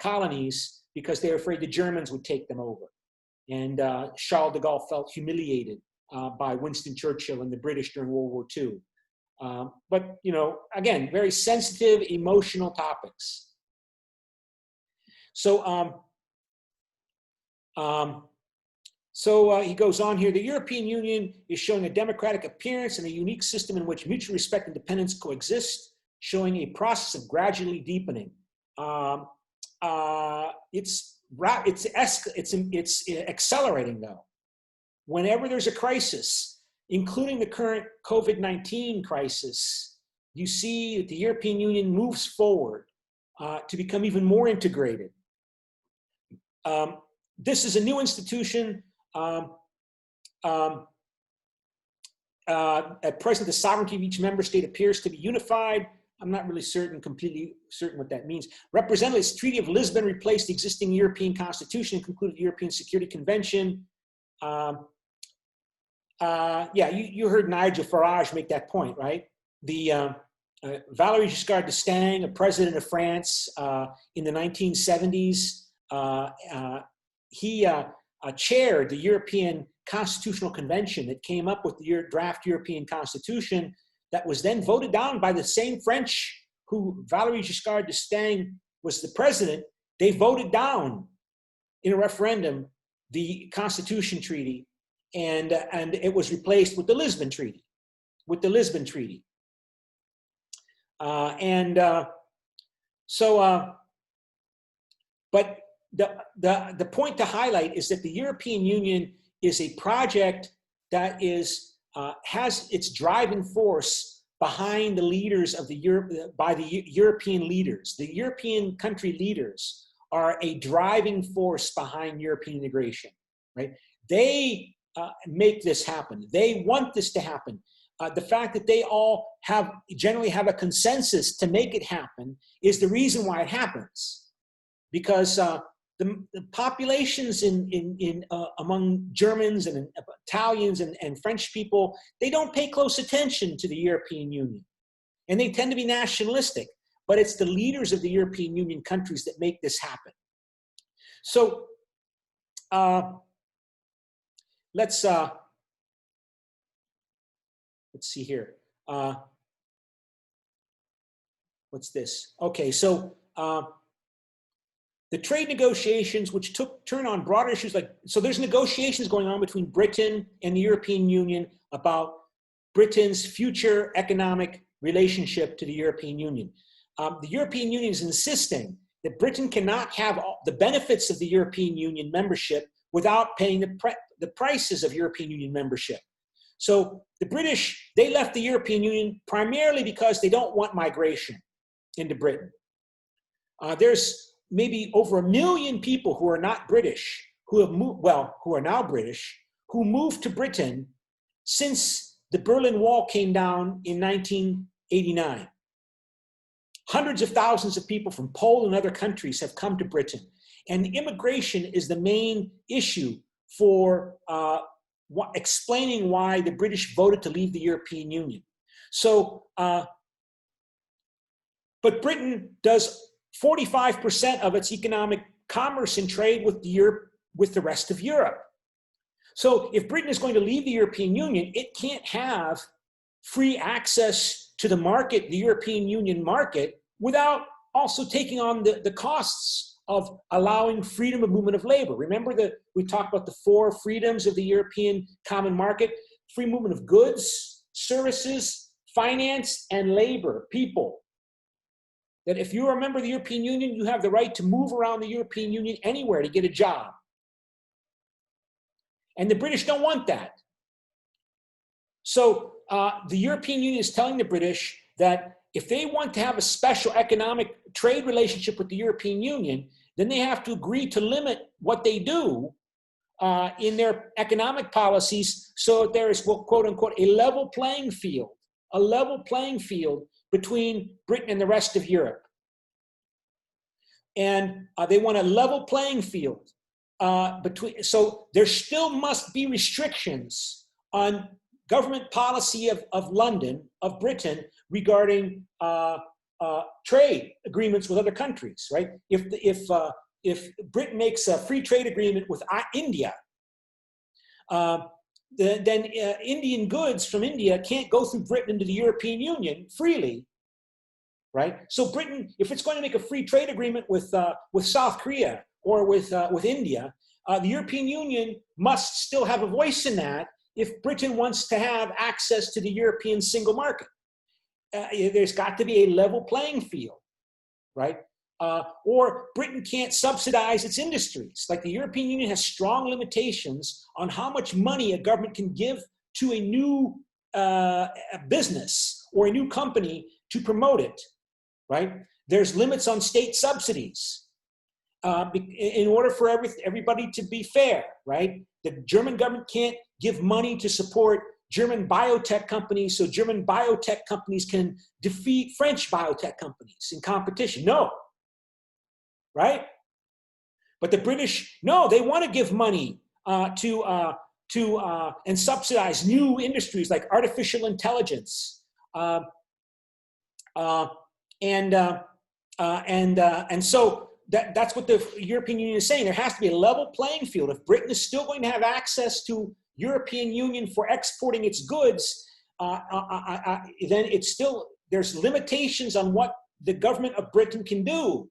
colonies because they were afraid the Germans would take them over. And Charles de Gaulle felt humiliated by Winston Churchill and the British during World War II. But, you know, again, very sensitive, emotional topics. So, he goes on here. The European Union is showing a democratic appearance and a unique system in which mutual respect and dependence coexist, showing a process of gradually deepening. It's accelerating though. Whenever there's a crisis, including the current COVID-19 crisis, you see that the European Union moves forward to become even more integrated. This is a new institution. At present, the sovereignty of each member state appears to be unified. I'm not really completely certain what that means. Representatives, Treaty of Lisbon replaced the existing European Constitution and concluded the European Security Convention. Yeah, you heard Nigel Farage make that point, right? The Valéry Giscard d'Estaing, a president of France in the 1970s, he chaired the European Constitutional Convention that came up with the draft European Constitution that was then voted down by the same French who Valéry Giscard d'Estaing was the president. They voted down in a referendum the Constitution Treaty, and it was replaced with the Lisbon Treaty. But the point to highlight is that the European Union is a project that has its driving force behind the leaders of the European leaders. The European country leaders are a driving force behind European integration, right? They make this happen. They want this to happen. the fact that they all generally have a consensus to make it happen is the reason why it happens. Because the populations among Germans and Italians and French people, they don't pay close attention to the European Union. And they tend to be nationalistic. But it's the leaders of the European Union countries that make this happen. So let's see here. What's this? Okay, so the trade negotiations, which turn on broader issues so there's negotiations going on between Britain and the European Union about Britain's future economic relationship to the European Union. The European Union is insisting that Britain cannot have the benefits of the European Union membership without paying the prices of European Union membership. So the British, they left the European Union primarily because they don't want migration into Britain. There's maybe over 1 million people who are not British, who have moved, who are now British, who moved to Britain since the Berlin Wall came down in 1989. Hundreds of thousands of people from Poland and other countries have come to Britain. And immigration is the main issue for explaining why the British voted to leave the European Union. So, but Britain does 45% of its economic commerce and trade with the rest of Europe. So if Britain is going to leave the European Union, it can't have free access to the market, the European Union market, without also taking on the costs of allowing freedom of movement of labor. Remember that we talked about the 4 freedoms of the European common market: free movement of goods, services, finance, and labor, people. That if you're a member of the European Union, you have the right to move around the European Union anywhere to get a job. And the British don't want that. So the European Union is telling the British that if they want to have a special economic trade relationship with the European Union, then they have to agree to limit what they do in their economic policies so that there is, quote unquote, a level playing field between Britain and the rest of Europe. And they want a level playing field so there still must be restrictions on government policy of London, of Britain, regarding trade agreements with other countries, right? If Britain makes a free trade agreement with India, then Indian goods from India can't go through Britain into the European Union freely, right? So Britain, if it's going to make a free trade agreement with South Korea or with India, the European Union must still have a voice in that if Britain wants to have access to the European single market. There's got to be a level playing field, right? Or Britain can't subsidize its industries. Like the European Union has strong limitations on how much money a government can give to a new business or a new company to promote it, right? There's limits on state subsidies in order for everybody to be fair, right? The German government can't give money to support German biotech companies so German biotech companies can defeat French biotech companies in competition. No, right? But the British, no, they want to give money to and subsidize new industries like artificial intelligence, and so that's what the European Union is saying. There has to be a level playing field. If Britain is still going to have access to European Union for exporting its goods, then it's still, there's limitations on what the government of Britain can do.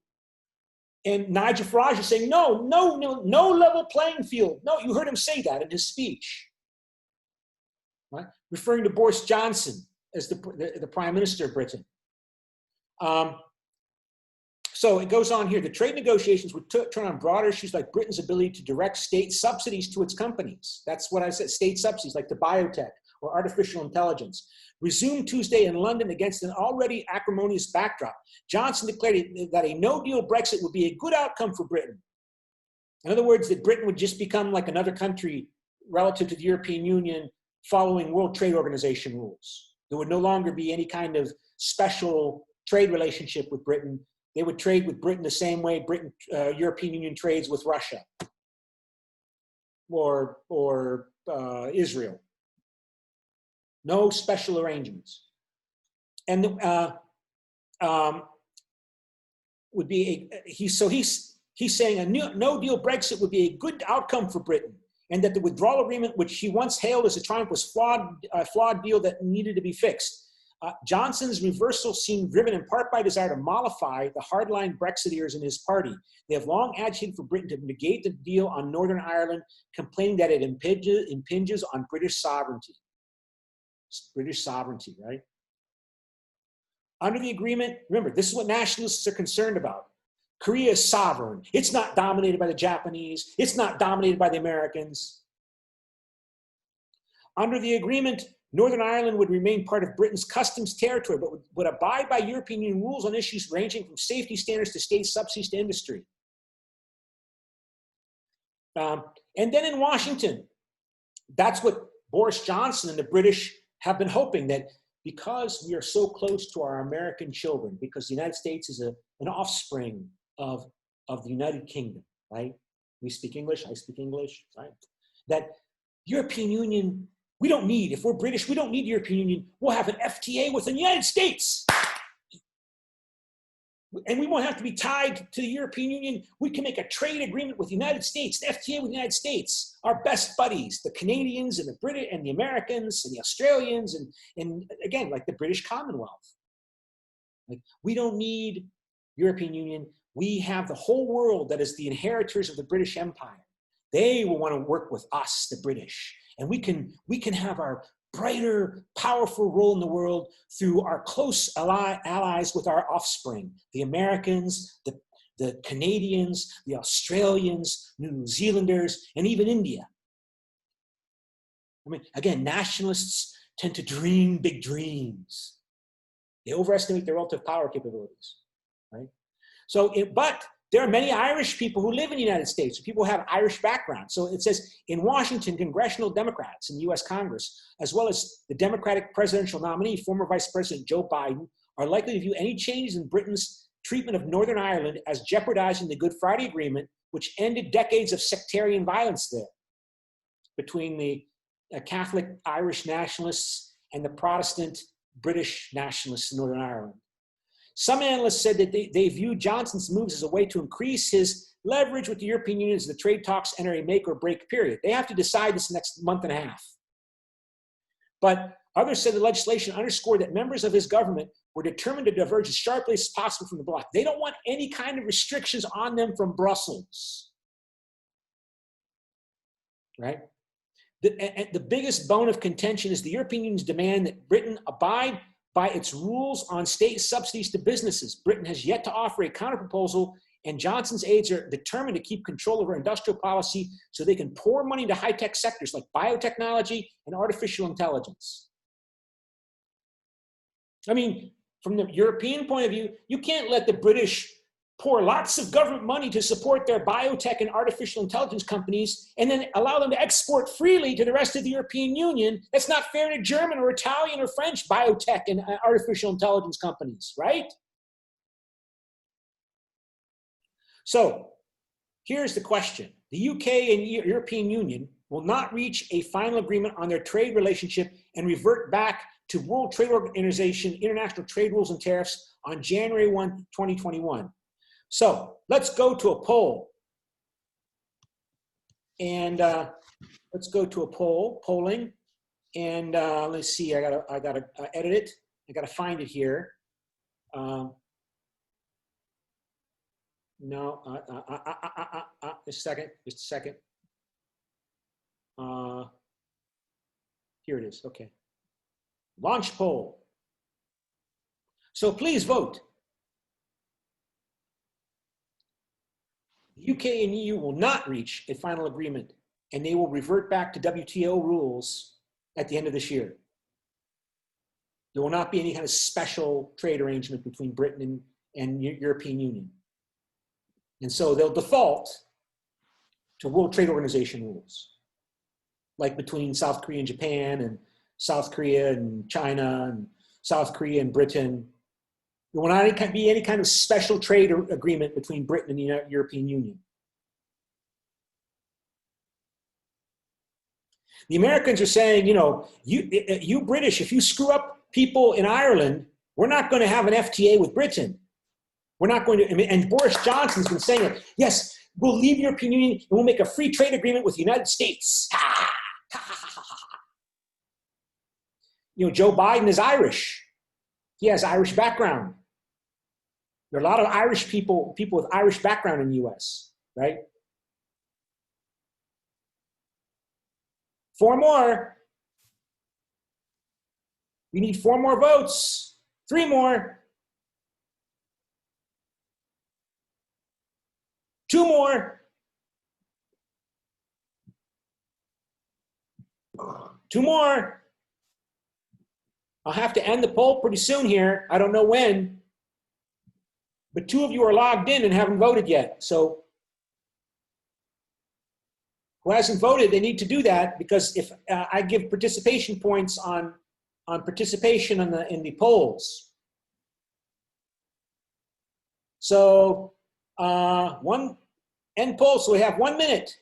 And Nigel Farage is saying, no level playing field. No, you heard him say that in his speech, right? Referring to Boris Johnson as the Prime Minister of Britain. So it goes on here. The trade negotiations would turn on broader issues like Britain's ability to direct state subsidies to its companies. That's what I said, state subsidies like the biotech or artificial intelligence. Resumed Tuesday in London against an already acrimonious backdrop. Johnson declared that a no-deal Brexit would be a good outcome for Britain. In other words, that Britain would just become like another country relative to the European Union following World Trade Organization rules. There would no longer be any kind of special trade relationship with Britain. They would trade with Britain the same way European Union trades with Russia or Israel. No special arrangements. And would be he's saying a no deal Brexit would be a good outcome for Britain, and that the withdrawal agreement, which he once hailed as a triumph, was a flawed deal that needed to be fixed. Johnson's reversal seemed driven in part by desire to mollify the hardline Brexiteers in his party. They have long agitated for Britain to negate the deal on Northern Ireland, complaining that it impinges on British sovereignty. British sovereignty, right? Under the agreement, remember, this is what nationalists are concerned about. Korea is sovereign. It's not dominated by the Japanese. It's not dominated by the Americans. Under the agreement, Northern Ireland would remain part of Britain's customs territory, but would abide by European Union rules on issues ranging from safety standards to state subsidies to industry. And then in Washington, that's what Boris Johnson and the British have been hoping, that because we are so close to our American children, because the United States is an offspring of the United Kingdom, right? We speak English, I speak English, right? That European Union, we don't need, if we're British, we don't need the European Union. We'll have an FTA with the United States. And we won't have to be tied to the European Union. We can make a trade agreement with the United States, an FTA with the United States, our best buddies, the Canadians and the British and the Americans and the Australians and again, like the British Commonwealth. Like, we don't need European Union. We have the whole world that is the inheritors of the British Empire. They will want to work with us, the British. And we can have our brighter, powerful role in the world through our close allies with our offspring, the Americans, the Canadians, the Australians, New Zealanders, and even India. I mean, again, nationalists tend to dream big dreams. They overestimate their relative power capabilities, right? So, but there are many Irish people who live in the United States, people who have Irish background. So it says in Washington, congressional Democrats in the US Congress, as well as the Democratic presidential nominee, former Vice President Joe Biden, are likely to view any changes in Britain's treatment of Northern Ireland as jeopardizing the Good Friday Agreement, which ended decades of sectarian violence there between the Catholic Irish nationalists and the Protestant British nationalists in Northern Ireland. Some analysts said that they view Johnson's moves as a way to increase his leverage with the European Union as the trade talks enter a make or break period. They have to decide this next month and a half. But others said the legislation underscored that members of his government were determined to diverge as sharply as possible from the bloc. They don't want any kind of restrictions on them from Brussels, right? The biggest bone of contention is the European Union's demand that Britain abide by its rules on state subsidies to businesses. Britain has yet to offer a counterproposal, and Johnson's aides are determined to keep control over industrial policy so they can pour money into high-tech sectors like biotechnology and artificial intelligence. I mean, from the European point of view, you can't let the British pour lots of government money to support their biotech and artificial intelligence companies and then allow them to export freely to the rest of the European Union. That's not fair to German or Italian or French biotech and artificial intelligence companies, right? So here's the question. The UK and European Union will not reach a final agreement on their trade relationship and revert back to World Trade Organization international trade rules and tariffs on January 1, 2021. So let's go to a poll. And let's go to a polling. And let's see, I gotta edit it. I gotta find it here. Just a second. Here it is, okay. Launch poll. So please vote. The UK and EU will not reach a final agreement, and they will revert back to WTO rules at the end of this year. There will not be any kind of special trade arrangement between Britain and European Union. And so they'll default to World Trade Organization rules. like between South Korea and Japan, and South Korea and China, and South Korea and Britain. There will not be any kind of special trade agreement between Britain and the European Union. The Americans are saying, you know, you British, if you screw up people in Ireland, we're not going to have an FTA with Britain. We're not going to, and Boris Johnson's been saying it. Yes, we'll leave the European Union and we'll make a free trade agreement with the United States. You know, Joe Biden is Irish. He has Irish background. There are a lot of Irish people with Irish background in the US, right? 4 more. We need 4 more votes. 3 more. 2 more. 2 more. I'll have to end the poll pretty soon here. I don't know when. But 2 of you are logged in and haven't voted yet. So who hasn't voted, they need to do that, because if I give participation points on participation in the polls. So end poll, so we have 1 minute.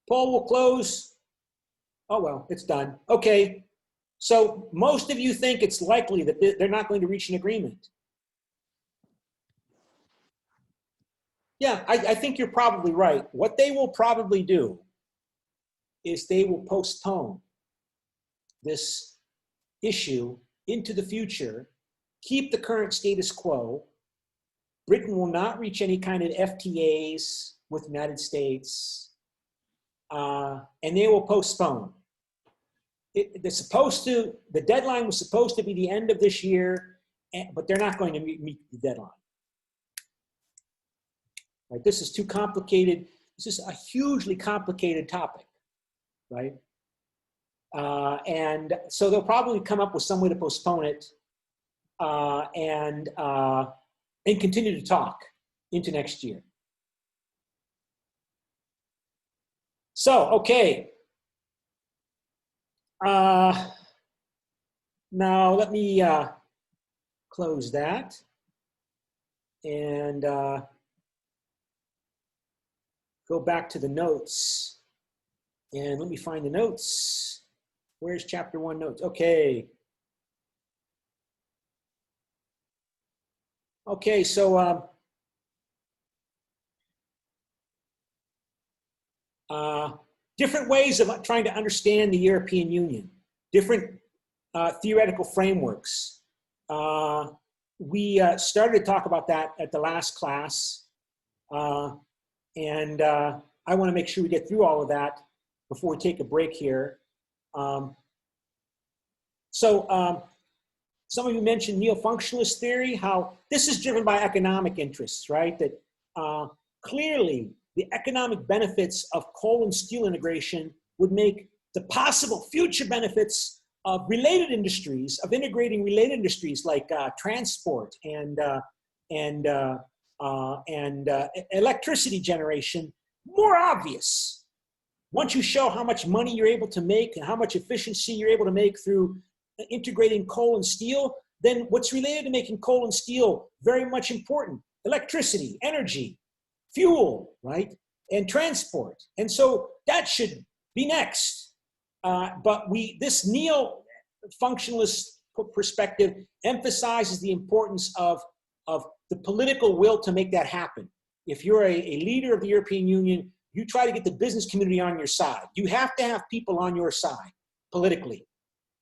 Poll will close. Oh, well, it's done. Okay, so most of you think it's likely that they're not going to reach an agreement. Yeah, I think you're probably right. What they will probably do is they will postpone this issue into the future, keep the current status quo. Britain will not reach any kind of FTAs with the United States, and they will postpone. The deadline was supposed to be the end of this year, but they're not going to meet the deadline. Right? This is too complicated. This is a hugely complicated topic, right? And so they'll probably come up with some way to postpone it and continue to talk into next year. So, okay. Now let me close that and go back to the notes. And let me find the notes. Where's chapter 1 notes? Okay. Okay, so different ways of trying to understand the European Union, different theoretical frameworks. We started to talk about that at the last class, and I want to make sure we get through all of that before we take a break here. Some of you mentioned neo-functionalist theory, how this is driven by economic interests, right? That clearly the economic benefits of coal and steel integration would make the possible future benefits of related industries, of integrating related industries like transport and electricity generation more obvious. Once you show how much money you're able to make and how much efficiency you're able to make through integrating coal and steel, then what's related to making coal and steel very much important: electricity, energy, fuel, right? And transport. And so that should be next. But this neo-functionalist perspective emphasizes the importance of the political will to make that happen. If you're a leader of the European Union, you try to get the business community on your side. You have to have people on your side politically.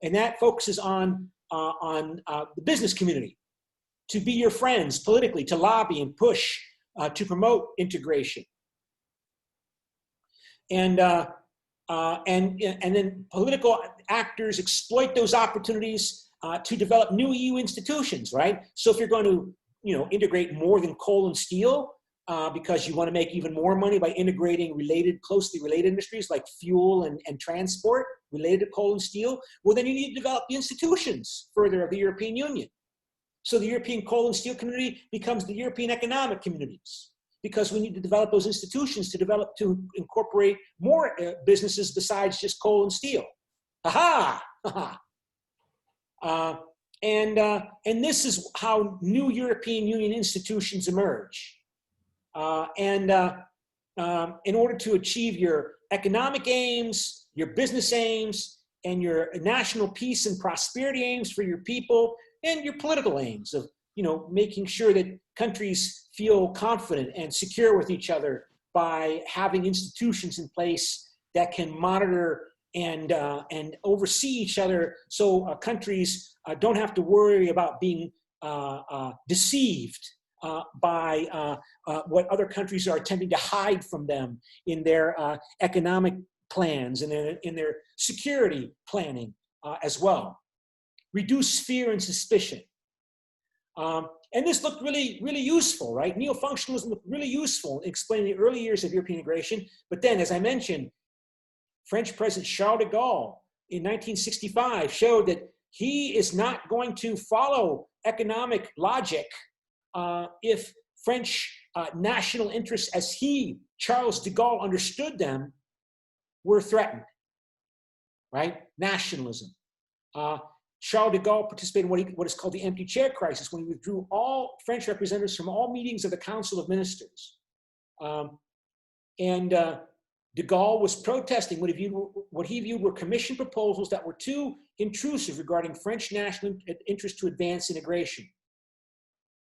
And that focuses on the business community to be your friends politically, to lobby and push, to promote integration. And then political actors exploit those opportunities to develop new EU institutions, right? So if you're going to, integrate more than coal and steel, because you want to make even more money by integrating closely related industries like fuel and transport related to coal and steel, well, then you need to develop the institutions further of the European Union. So the European coal and steel community becomes the European economic communities. because we need to develop those institutions to incorporate more businesses besides just coal and steel. Aha! And this is how new European Union institutions emerge. In order to achieve your economic aims, your business aims, and your national peace and prosperity aims for your people, and your political aims of, making sure that countries feel confident and secure with each other by having institutions in place that can monitor and oversee each other, so countries don't have to worry about being deceived by what other countries are attempting to hide from them in their economic plans and in their security planning as well. Reduce fear and suspicion. And this looked really, really useful, right? Neo-functionalism looked really useful in explaining the early years of European integration. But then, as I mentioned, French President Charles de Gaulle in 1965 showed that he is not going to follow economic logic if French national interests, as Charles de Gaulle, understood them, were threatened, right? Nationalism. Charles de Gaulle participated in what is called the empty chair crisis, when he withdrew all French representatives from all meetings of the Council of Ministers. De Gaulle was protesting what he viewed were commission proposals that were too intrusive regarding French national interest to advance integration,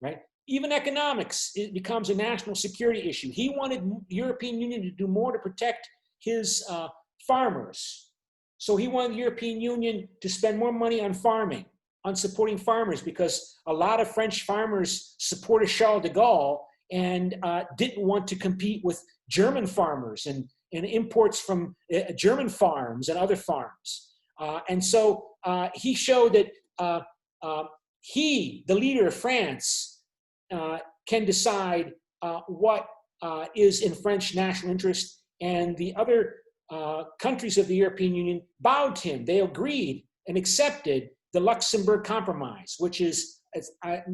right? Even economics, it becomes a national security issue. He wanted the European Union to do more to protect his farmers. So he wanted the European Union to spend more money on farming, on supporting farmers, because a lot of French farmers supported Charles de Gaulle and didn't want to compete with German farmers and imports from German farms and other farms. And so he showed that he, the leader of France, can decide what is in French national interest, and the other countries of the European Union bowed to him. They agreed and accepted the Luxembourg Compromise, which is, I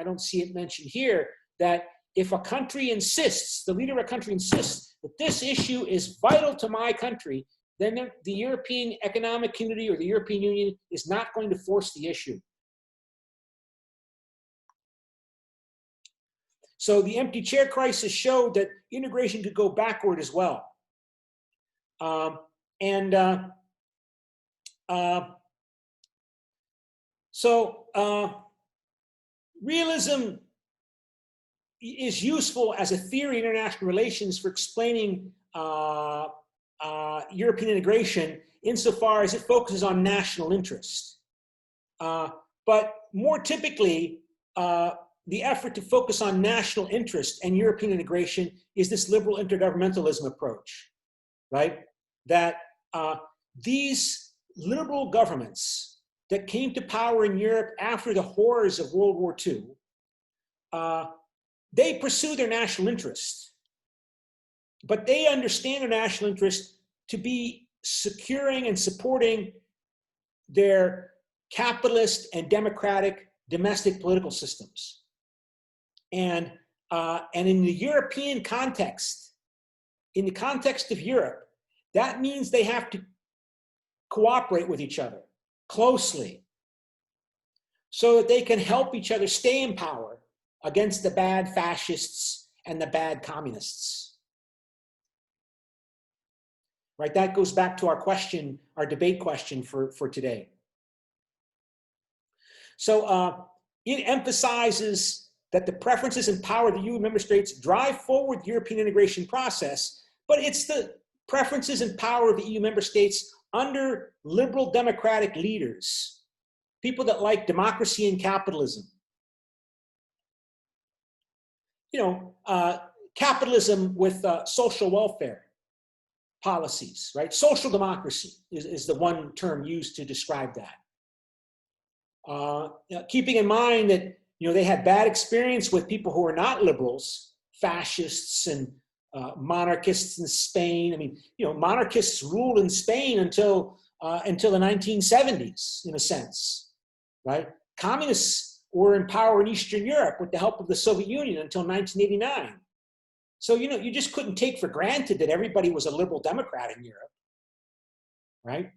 don't see it mentioned here, that if a country insists, the leader of a country insists that this issue is vital to my country, then the European Economic Community or the European Union is not going to force the issue. So the empty chair crisis showed that integration could go backward as well. Realism is useful as a theory in international relations for explaining European integration insofar as it focuses on national interest. But more typically, the effort to focus on national interest and European integration is this liberal intergovernmentalism approach, right? That these liberal governments that came to power in Europe after the horrors of World War II, they pursue their national interest, but they understand their national interest to be securing and supporting their capitalist and democratic domestic political systems. And in the European context, in the context of Europe, that means they have to cooperate with each other closely so that they can help each other stay in power against the bad fascists and the bad communists. Right, that goes back to our question, our debate question for today. So it emphasizes that the preferences and power of the EU member states drive forward the European integration process, but it's the preferences and power of the EU member states under liberal democratic leaders, people that like democracy and capitalism. Capitalism with social welfare policies, right? Social democracy is the one term used to describe that. Keeping in mind that they had bad experience with people who are not liberals, fascists and monarchists in Spain. I mean, monarchists ruled in Spain until the 1970s, in a sense, right? Communists were in power in Eastern Europe with the help of the Soviet Union until 1989. So, you know, you just couldn't take for granted that everybody was a liberal Democrat in Europe, right?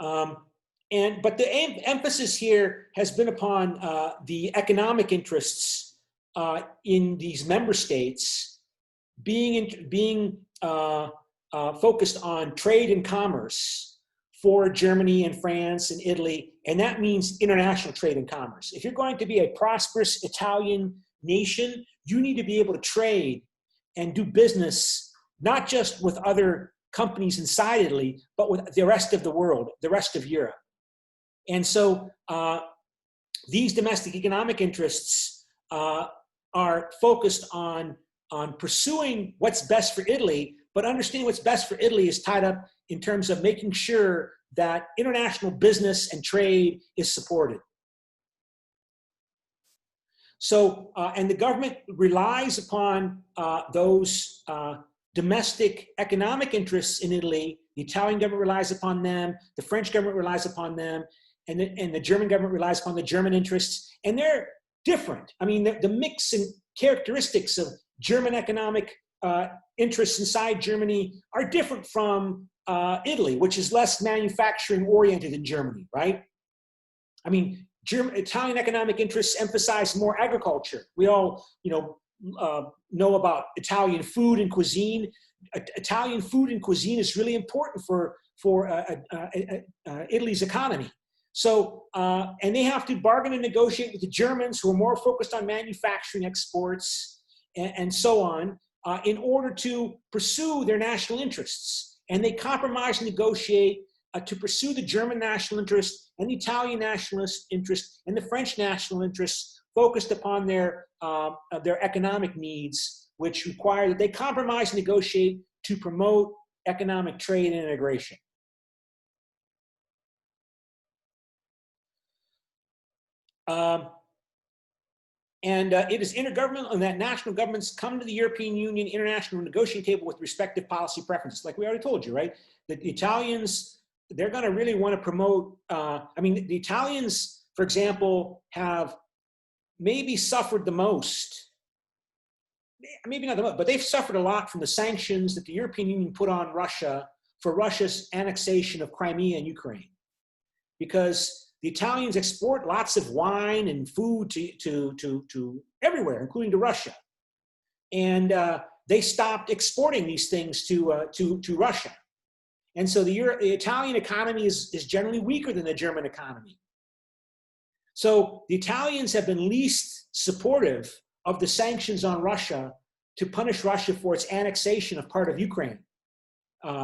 But the emphasis here has been upon the economic interests in these member states being focused on trade and commerce for Germany and France and Italy, and that means international trade and commerce. If you're going to be a prosperous Italian nation, you need to be able to trade and do business, not just with other companies inside Italy, but with the rest of the world, the rest of Europe. And so these domestic economic interests are focused on pursuing what's best for Italy, but understanding what's best for Italy is tied up in terms of making sure that international business and trade is supported. So, and the government relies upon those domestic economic interests in Italy. The Italian government relies upon them, the French government relies upon them, and the German government relies upon the German interests, and they're different. I mean, the mix and characteristics of German economic interests inside Germany are different from Italy, which is less manufacturing oriented than Germany, right? I mean, Italian economic interests emphasize more agriculture. We all, know about Italian food and cuisine. Italian food and cuisine is really important for Italy's economy. So, and they have to bargain and negotiate with the Germans, who are more focused on manufacturing exports and so on, in order to pursue their national interests. And they compromise and negotiate to pursue the German national interest and the Italian nationalist interest and the French national interests, focused upon their economic needs, which require that they compromise and negotiate to promote economic trade and integration. It is intergovernmental, and that national governments come to the European Union international negotiating table with respective policy preferences, like we already told you, right? The Italians, they're going to really want to promote, the Italians, for example, have maybe suffered the most, maybe not the most, but they've suffered a lot from the sanctions that the European Union put on Russia for Russia's annexation of Crimea and Ukraine. Because the Italians export lots of wine and food to everywhere, including to Russia. And they stopped exporting these things to Russia. And so the Italian economy is generally weaker than the German economy. So the Italians have been least supportive of the sanctions on Russia to punish Russia for its annexation of part of Ukraine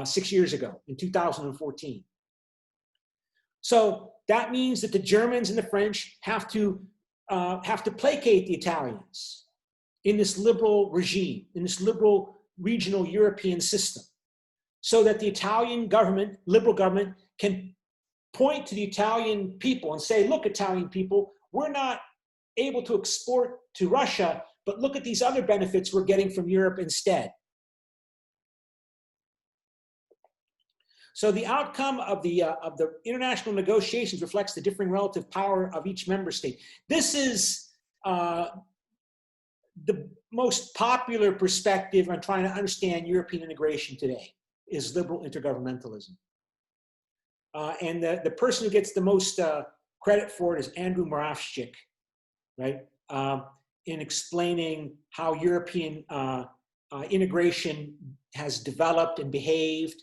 6 years ago in 2014. So that means that the Germans and the French have to placate the Italians in this liberal regime, in this liberal regional European system, so that the Italian government, liberal government, can point to the Italian people and say, look, Italian people, we're not able to export to Russia, but look at these other benefits we're getting from Europe instead. So the outcome of the international negotiations reflects the differing relative power of each member state. This is the most popular perspective on trying to understand European integration today, is liberal intergovernmentalism. And the person who gets the most credit for it is Andrew Moravcsik, right? In explaining how European integration has developed and behaved.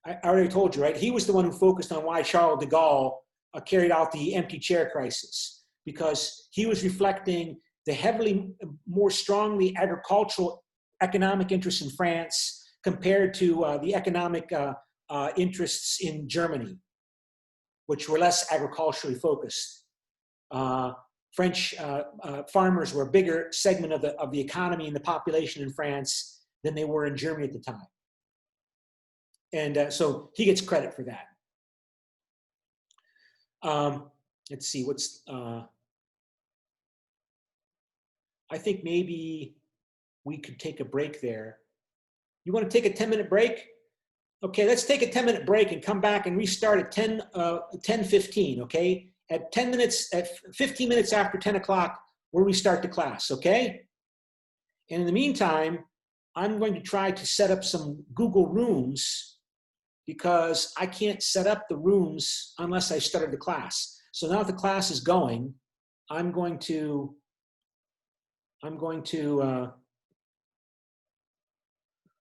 I already told you, right? He was the one who focused on why Charles de Gaulle carried out the empty chair crisis, because he was reflecting the heavily, more strongly agricultural economic interests in France compared to the economic interests in Germany, which were less agriculturally focused. French farmers were a bigger segment of the economy and the population in France than they were in Germany at the time. And so he gets credit for that. Let's see, I think maybe we could take a break there. You want to take a 10-minute break? Okay, let's take a 10-minute break and come back and restart at 10:15, okay? At 15 minutes after 10 o'clock, we'll restart the class, okay? And in the meantime, I'm going to try to set up some Google Rooms because I can't set up the rooms unless I started the class. So now that the class is going, I'm going to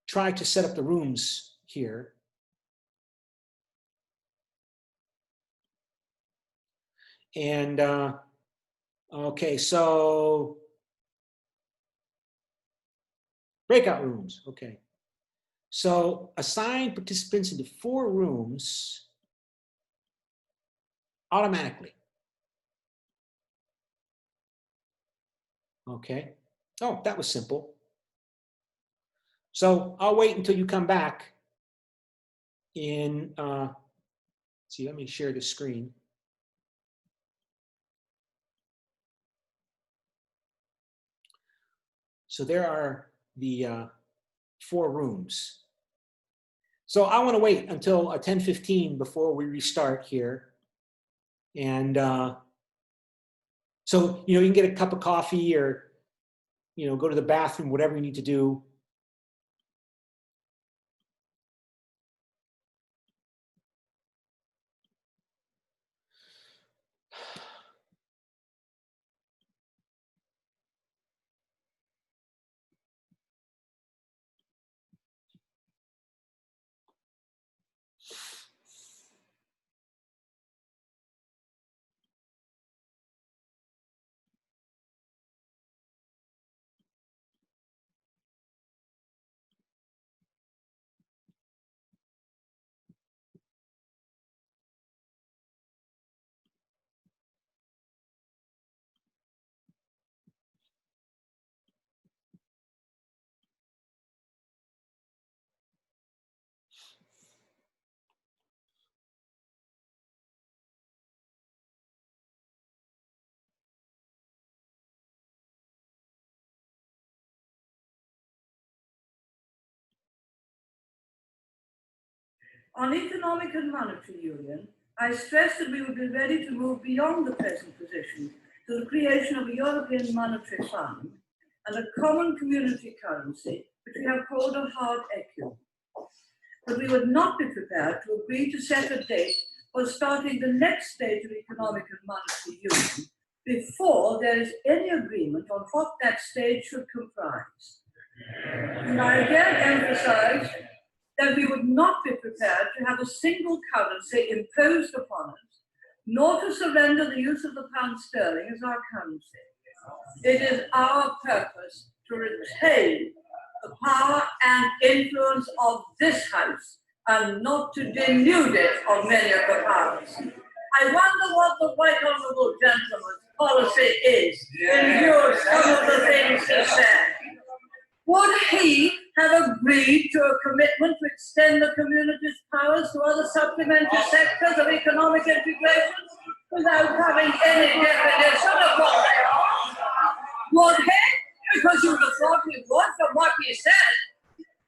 try to set up the rooms here. And okay, so breakout rooms, okay. So assign participants into 4 rooms automatically. Okay, oh, that was simple. So I'll wait until you come back in, see, let me share the screen. So there are the 4 rooms. So I want to wait until 10:15 before we restart here. And so, you know, you can get a cup of coffee or, you know, go to the bathroom, whatever you need to do. On economic and monetary union, I stressed that we would be ready to move beyond the present position to the creation of a European monetary fund and a common community currency, which we have called a hard ECU. But we would not be prepared to agree to set a date for starting the next stage of economic and monetary union before there is any agreement on what that stage should comprise. And I again emphasize that we would not be prepared to have a single currency imposed upon us, nor to surrender the use of the pound sterling as our currency. It is our purpose to retain the power and influence of this House and not to denude it of many of the powers. I wonder what the Right Honourable Gentleman's policy is in view of some of the things he said. Would he have agreed to a commitment to extend the community's powers to other supplementary sectors of economic integration without having any definition of what they are? Would he? Because you would have thought he would from what he said.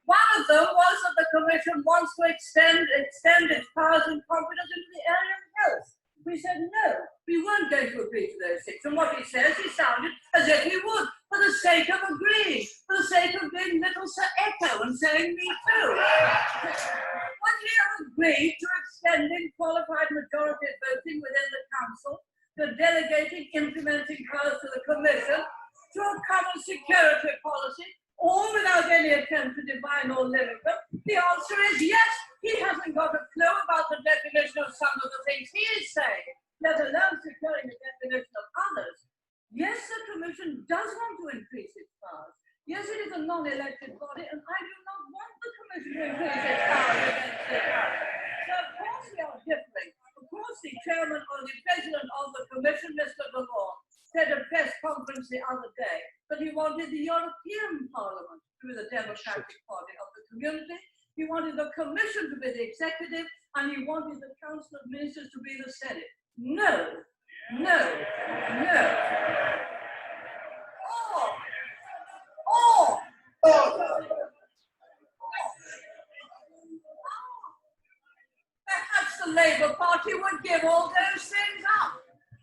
One of them was that the Commission wants to extend its powers and competence into the area of health. We said no, we weren't going to agree to those things. From what he says, he sounded as if he would, for the sake of agreeing, for the sake of being little Sir Echo and saying me too. Would he have agreed to extending qualified majority voting within the Council, to delegating implementing powers to the Commission, to a common security policy, all without any attempt to define or limit them? The answer is yes. He hasn't got a clue about the definition of some of the things he is saying, let alone securing the definition of others. Yes, the Commission does want to increase its powers. Yes, it is a non-elected body, and I do not want the Commission to increase its powers against it. So, of course, we are differing. Of course, the chairman or the president of the Commission, Mr. Delors, said at a press conference the other day that he wanted the European Parliament to be the democratic party of the community. He wanted the Commission to be the executive, and he wanted the Council of Ministers to be the Senate. No, no, no. Perhaps the Labour Party would give all those things up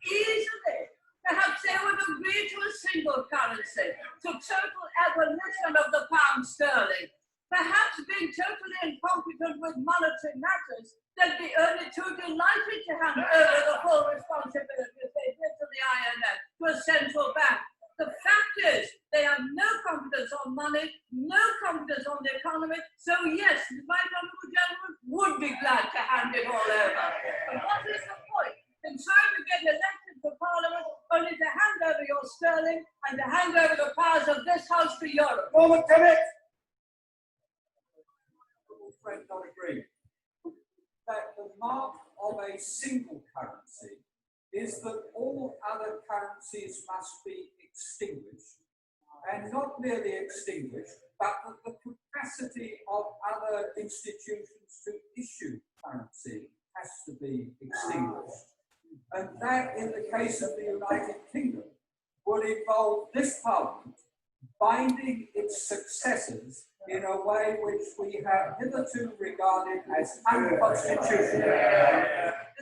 easily. Perhaps they would agree to a single currency, to total abolition of the pound sterling. Perhaps being totally incompetent with monetary matters, they'd be only too delighted to hand over the full responsibility, as they did to the IMF, to a central bank. The fact is, they have no competence on money, no competence on the economy, so yes, the right honourable gentleman would be glad to hand it all over. But what is the point in trying to get elected to Parliament only to hand over your sterling and to hand over the powers of this House to Europe? Moment, Bennett! Friend, not agree. That the mark of a single currency is that all other currencies must be extinguished, and not merely extinguished, but that the capacity of other institutions to issue currency has to be extinguished. And that, in the case of the United Kingdom, would involve this Parliament binding its successors in a way which we have hitherto regarded as unconstitutional.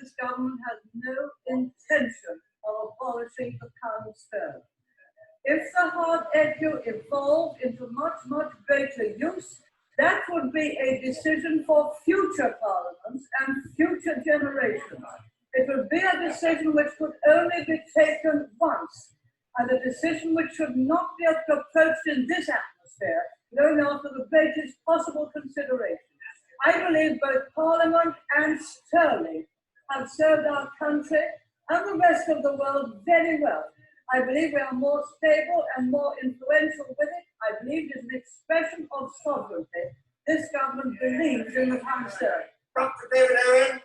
This government has no intention of abolishing the pound sterling. If the hard echo evolved into much, much greater use, that would be a decision for future parliaments and future generations. It would be a decision which could only be taken once, and a decision which should not be approached in this atmosphere, going after the greatest possible consideration. I believe both Parliament and sterling have served our country and the rest of the world very well. I believe we are more stable and more influential with it. I believe it is an expression of sovereignty. This government believes in the pound sterling. Dr. David Owen.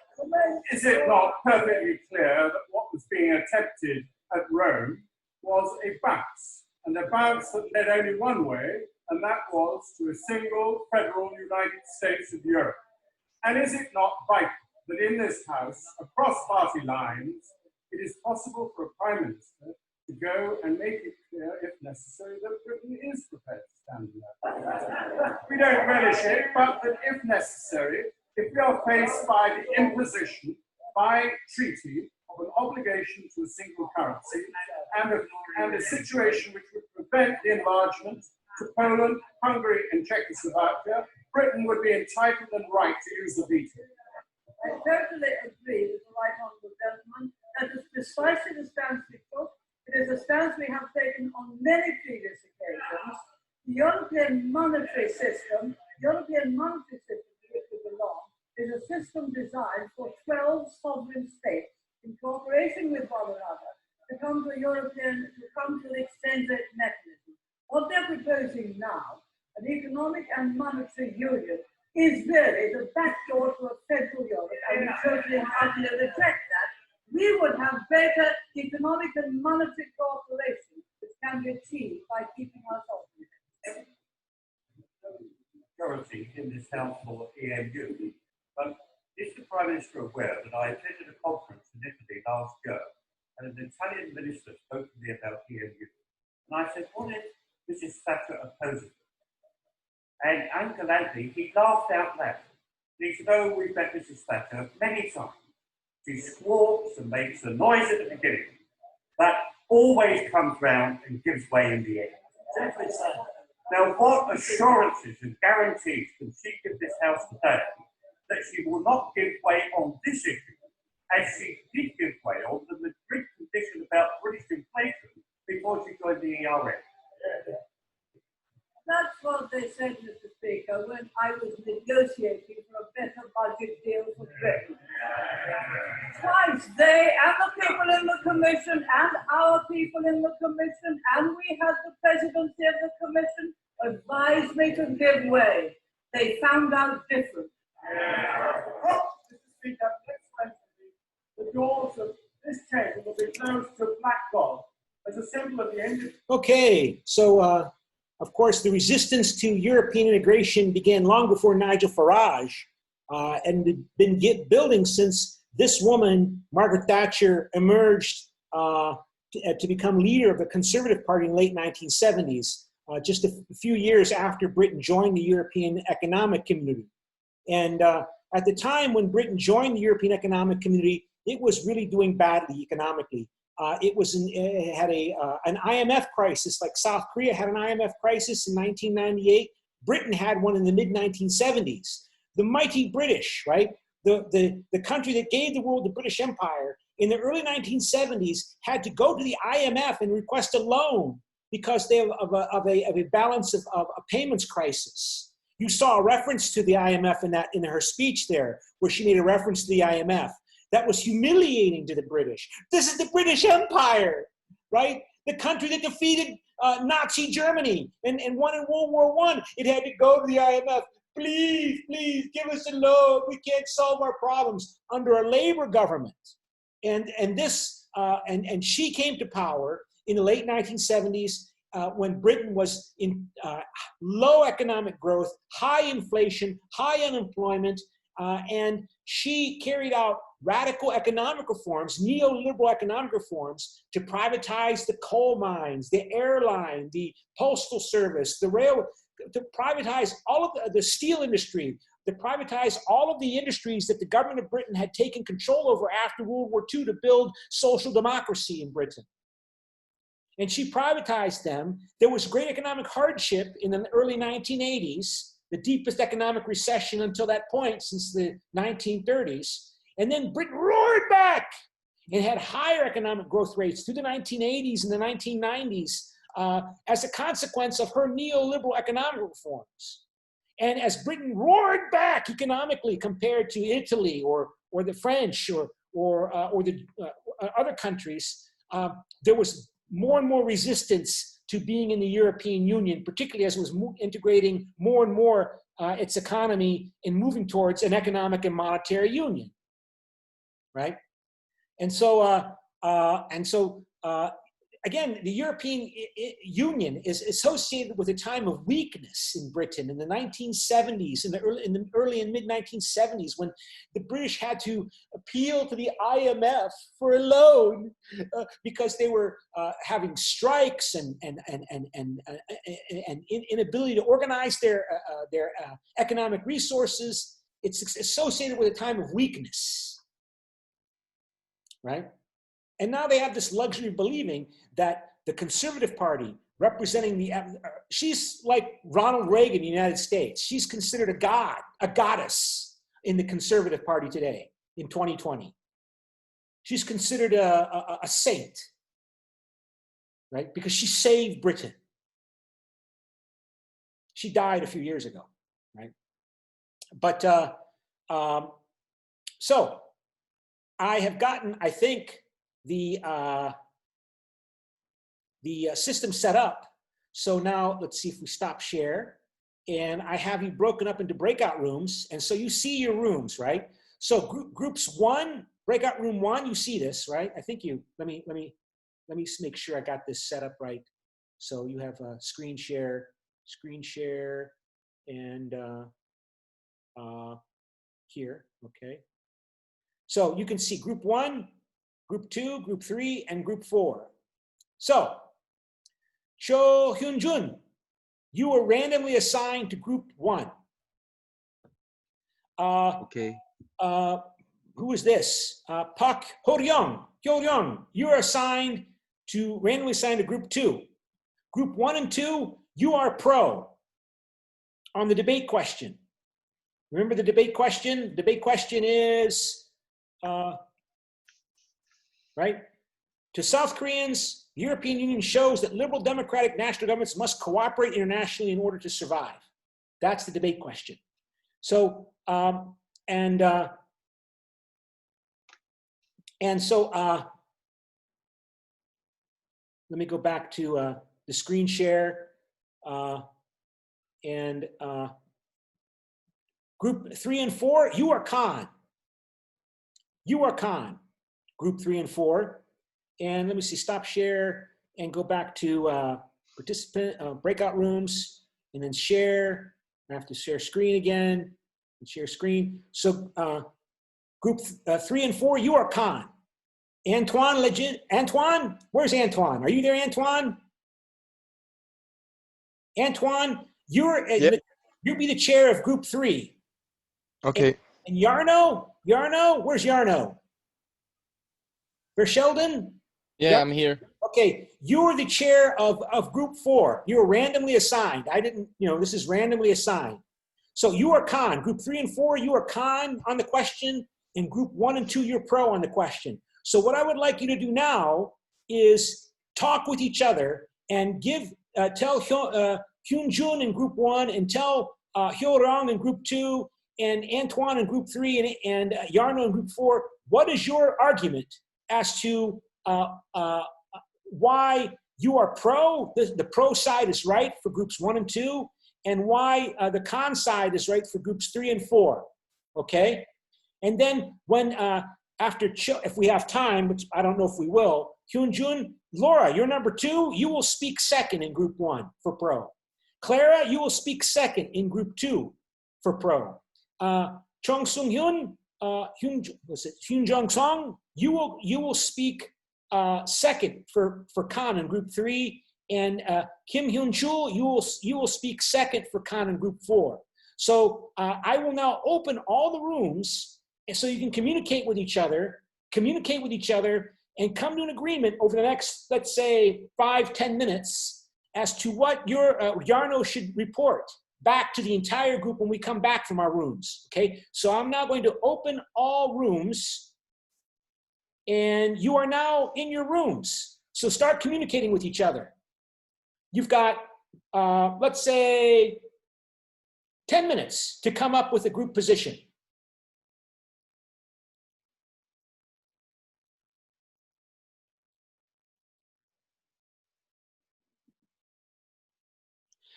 Is it not perfectly clear that what was being attempted at Rome was a bounce, and a bounce that led only one way, and that was to a single federal United States of Europe? And is it not vital that in this House, across party lines, it is possible for a Prime Minister to go and make it clear, if necessary, that Britain is prepared to stand alone? We don't relish it, but that if necessary, if we are faced by the imposition by treaty of an obligation to a single currency and a situation which would prevent the enlargement to Poland, Hungary and Czechoslovakia, Britain would be entitled and right to use the veto. I totally agree with the right honourable gentleman. That is precisely the stance we took. It is a stance we have taken on many previous occasions. The European monetary system to which we belong, is a system designed for 12 sovereign states in cooperation with one another to come to the exchange rate mechanism. What they're proposing now, an economic and monetary union, is really the backdoor to a federal Europe, and we totally and utterly reject that. We would have better economic and monetary cooperation, which can be achieved by keeping our sovereignty. Majority in this House for EMU, but is the Prime Minister aware that I attended a conference in Italy last year and an Italian minister spoke to me about EMU? And I said, what if Mrs. Thatcher opposes it? And ungalantly, he laughed out loud. And he said, oh, we've met Mrs. Thatcher many times. She squawks and makes a noise at the beginning, but always comes round and gives way in the end. Now, what assurances and guarantees can she give this House today that she will not give way on this issue, as she did give way on the Madrid condition about British inflation before she joined the ERM? That's what they said, Mr. Speaker, when I was negotiating for a better budget deal for Britain. Twice they and the people in the Commission and our people in the Commission, and we had the presidency of the Commission, advised me to give way. They found out different. Mr. Speaker, next Wednesday, the doors of this chamber will be closed to black God as a symbol of the end of... Okay, so of course the resistance to European integration began long before Nigel Farage and had been building since this woman, Margaret Thatcher, emerged to become leader of the Conservative Party in the late 1970s, just a few years after Britain joined the European Economic Community. And at the time when Britain joined the European Economic Community, it was really doing badly economically. it had an IMF crisis, like South Korea had an IMF crisis in 1998. Britain had one in the mid-1970s. The mighty British, right? The country that gave the world the British Empire in the early 1970s had to go to the IMF and request a loan because of a balance of a payments crisis. You saw a reference to the IMF in her speech there, where she made a reference to the IMF. That was humiliating to the British. This is the British Empire, right? The country that defeated Nazi Germany and won in World War I. It had to go to the IMF. Please, please give us a loan. We can't solve our problems under a Labour government. And she came to power in the late 1970s when Britain was in low economic growth, high inflation, high unemployment, and she carried out radical economic reforms, neoliberal economic reforms, to privatize the coal mines, the airline, the postal service, the railway, to privatize all of the steel industry, to privatize all of the industries that the government of Britain had taken control over after World War II to build social democracy in Britain. And she privatized them. There was great economic hardship in the early 1980s, the deepest economic recession until that point since the 1930s. And then Britain roared back and had higher economic growth rates through the 1980s and the 1990s as a consequence of her neoliberal economic reforms. And as Britain roared back economically compared to Italy or the French or the other countries, there was more and more resistance to being in the European Union, particularly as it was integrating more and more its economy and moving towards an economic and monetary union, right? And so, again, the European Union is associated with a time of weakness in Britain in the 1970s, in the early and mid 1970s, when the British had to appeal to the IMF for a loan because they were having strikes and inability to organize their economic resources. It's associated with a time of weakness, right? And now they have this luxury of believing that the Conservative Party, representing she's like Ronald Reagan in the United States. She's considered a god, a goddess in the Conservative Party today, in 2020. She's considered a saint, right? Because she saved Britain. She died a few years ago, right? But, so I have gotten, I think, the system set up. So now let's see if we stop share, and I have you broken up into breakout rooms. And so you see your rooms, right? So groups 1, breakout room 1, you see this, right? I think you, let me make sure I got this set up right. So you have a screen share, and here, okay. So you can see group 1, Group 2, Group 3, and Group 4. So, Cho Hyun-jun, you were randomly assigned to Group 1. Okay. Who is this? Park Hyo-ryung, you are randomly assigned to Group 2. Group 1 and 2, you are pro on the debate question. Remember the debate question? The debate question is, right? To South Koreans, the European Union shows that liberal democratic national governments must cooperate internationally in order to survive. That's the debate question. So, let me go back to the screen share. Group 3 and 4, you are con. You are con. Group 3 and 4. And let me see, stop share and go back to participant breakout rooms and then share. I have to share screen again and share screen. So group 3 and 4, you are con. Antoine, where's Antoine? Are you there, Antoine? Antoine, you'll be the chair of group 3. Okay. And Yarno, where's Yarno? Sheldon? Yeah, I'm here. Okay, you are the chair of group 4. You were randomly assigned. I didn't, this is randomly assigned. So you are con. Group 3 and 4, you are con on the question. In group 1 and 2, you're pro on the question. So what I would like you to do now is talk with each other and tell Hyun Jun in group 1 and tell Hyo Rang in group 2 and Antoine in group 3 and Yarno in group 4. What is your argument as to why you are pro, the pro side is right for groups 1 and 2, and why the con side is right for groups 3 and 4, okay? And then when, if we have time, which I don't know if we will, Hyun Jun, Laura, you're number 2, you will speak second in group 1 for pro. Clara, you will speak second in group 2 for pro. Chung Sung Hyun, Hyun Jung Song, you will speak second for con in group 3, and Kim Hyun Chul, you will speak second for con in group 4. So I will now open all the rooms, and so you can communicate with each other, and come to an agreement over the next, let's say, 5-10 minutes as to what your Yarno should report back to the entire group when we come back from our rooms. Okay, so I'm now going to open all rooms, and you are now in your rooms. So start communicating with each other. You've got, let's say, 10 minutes to come up with a group position.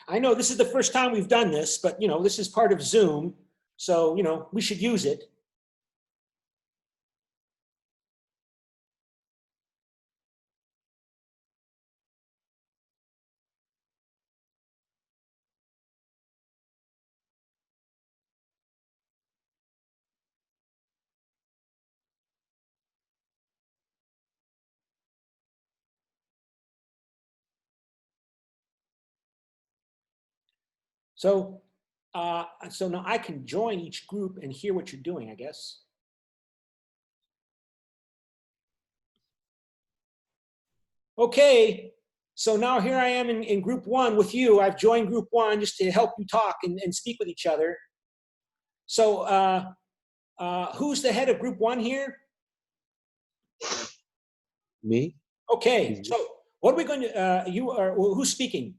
I know this is the first time we've done this, but this is part of Zoom, so we should use it. So now I can join each group and hear what you're doing, I guess. Okay, so now here I am in group 1 with you. I've joined group 1 just to help you talk and speak with each other. So who's the head of group 1 here? Me? Okay, so what are we going to, who's speaking?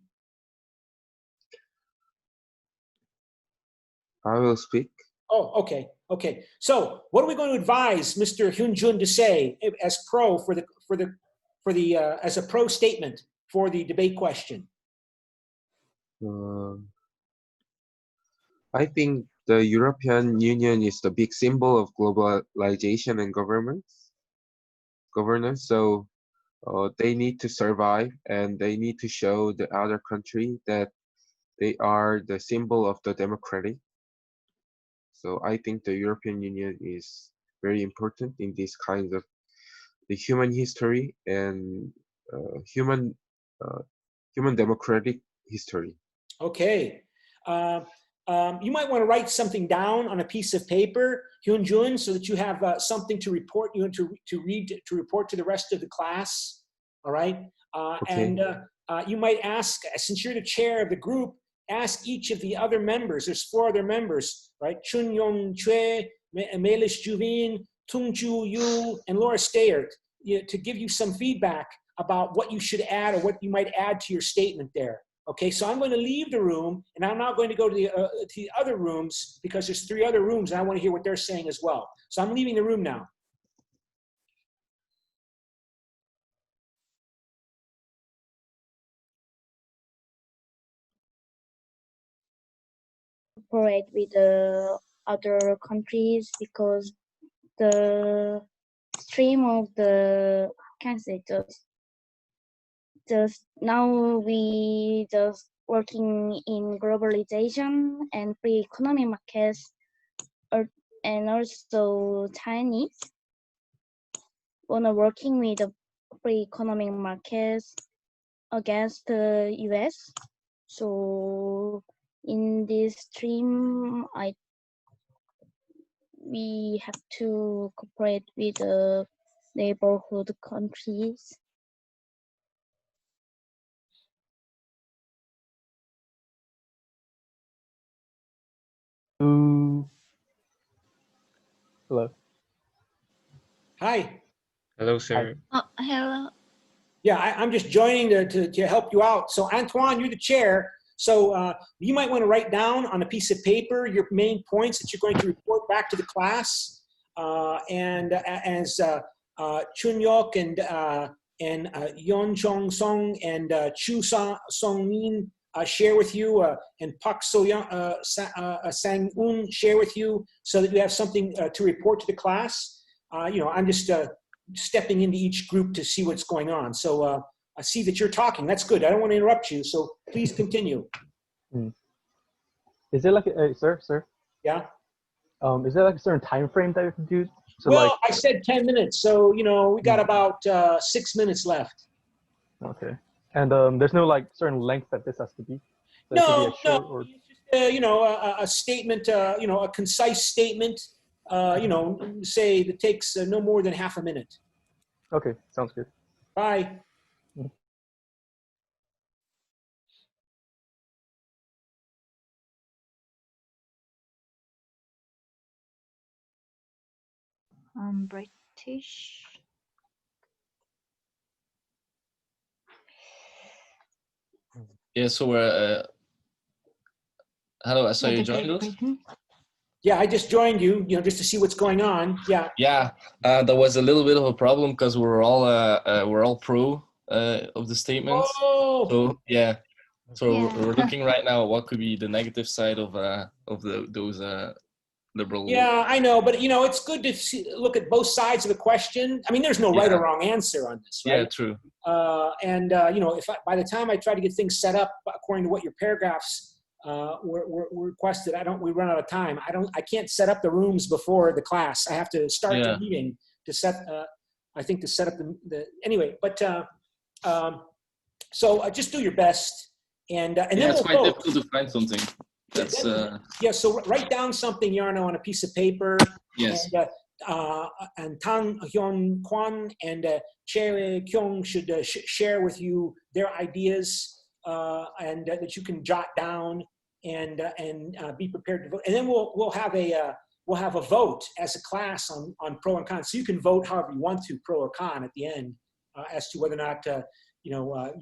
I will speak. Oh, okay, okay. So what are we going to advise Mr. Hyun Jun to say as pro as a pro statement for the debate question? I think the European Union is the big symbol of globalization and governance. So they need to survive, and they need to show the other country that they are the symbol of the democratic. So I think the European Union is very important in these kinds of the human history and human democratic history. Okay. You might want to write something down on a piece of paper, Hyun Jun, so that you have something to report, to report to the rest of the class. All right. Okay. And you might ask, since you're the chair of the group, ask each of the other members. There's 4 other members, right? Chun Yong Chue, Melis Juvin, Tung Ju Yu, and Laura Stayert, to give you some feedback about what you should add or what you might add to your statement there. Okay, so I'm going to leave the room, and I'm now going to go to the other rooms, because there's 3 other rooms, and I want to hear what they're saying as well. So I'm leaving the room now. Cooperate with the other countries, because the stream of the cancer just now we just working in globalization and free economic markets, and also Chinese wanna working with the free economic markets against the US. So in this stream, we have to cooperate with the neighborhood countries. Hello. Hi. Hello, sir. Oh, hello. Yeah, I'm just joining to help you out. So Antoine, you're the chair. So you might want to write down on a piece of paper your main points that you're going to report back to the class. And as Chunyok and Yon Chong Song and Chu Song Min share with you, and Pak So Sang Un share with you, so that you have something to report to the class. I'm just stepping into each group to see what's going on. So I see that you're talking. That's good. I don't want to interrupt you, so please continue. Is there like sir? Yeah. Is there like a certain time frame that you can do? So Well, like, I said 10 minutes, so we got about 6 minutes left. okay. And there's no like certain length that this has to be. So it could be No, a short or a statement, a concise statement, say that takes no more than half a minute. okay, sounds good. Bye. British. Yeah, so we're hello, I saw you joined us. Yeah, I just joined you, just to see what's going on. Yeah. Yeah, there was a little bit of a problem because we're all pro of the statements. Oh. So yeah, so Yeah. we're looking right now at what could be the negative side of those liberal. Yeah, I know, but it's good to look at both sides of the question. I mean, there's no right or wrong answer on this, right? Yeah, true. If by the time I try to get things set up according to what your paragraphs were requested, we run out of time. I can't set up the rooms before the class. I have to start the meeting to set. I think to set up the anyway. But so just do your best, and then it's we'll quite vote. difficult to find something. That's Yeah, so write down something, Yarno, on a piece of paper. Yes. And Tang Hyun Kwan and Che Kyung should share with you their ideas, and that you can jot down and be prepared to vote. And then we'll have a vote as a class on pro and con. So you can vote however you want to, pro or con, at the end, as to whether or not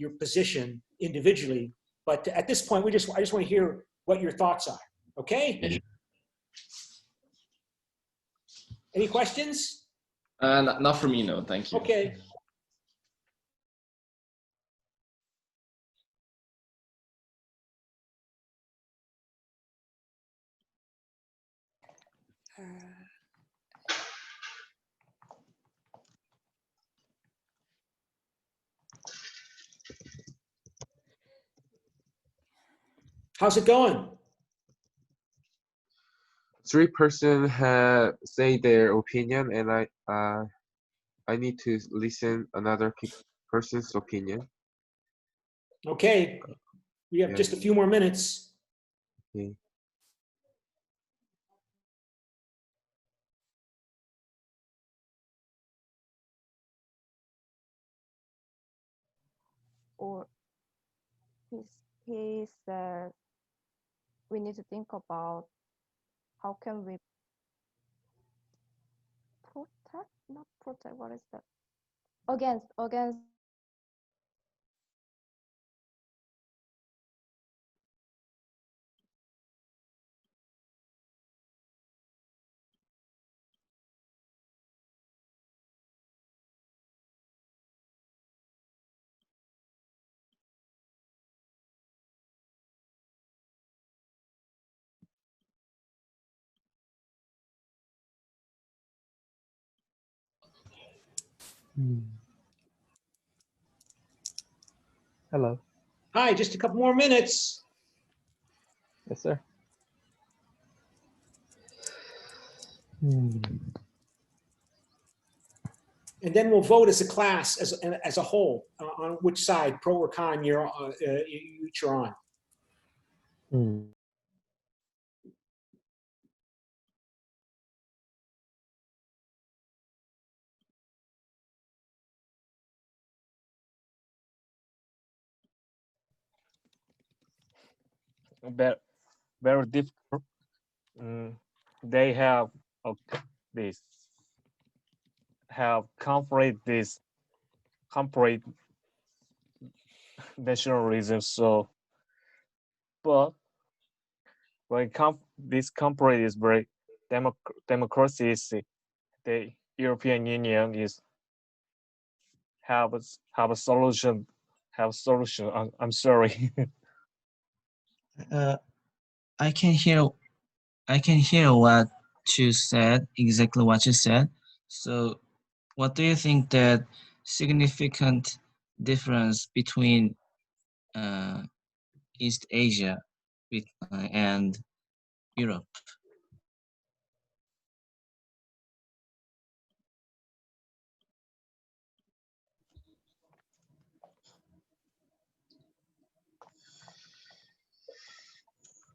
your position individually. But at this point, I just want to hear what your thoughts are. Okay? Any questions? Not for me, no. Thank you. Okay. How's it going? 3 persons have say their opinion, and I need to listen another person's opinion. Okay. We have just a few more minutes. Okay. Or he said we need to think about how can we not protect, what is that? Against Hello. Hi, just a couple more minutes. Yes, sir. And then we'll vote as a class, as a whole, on which side, pro or con, you're on. Very difficult. They have this have complete nationalism. So, but when this complete is very democracy, the European Union is have a solution. Have solution. I'm sorry. Uh, I can hear what you said, exactly what you said. So what do you think that significant difference between East Asia and Europe?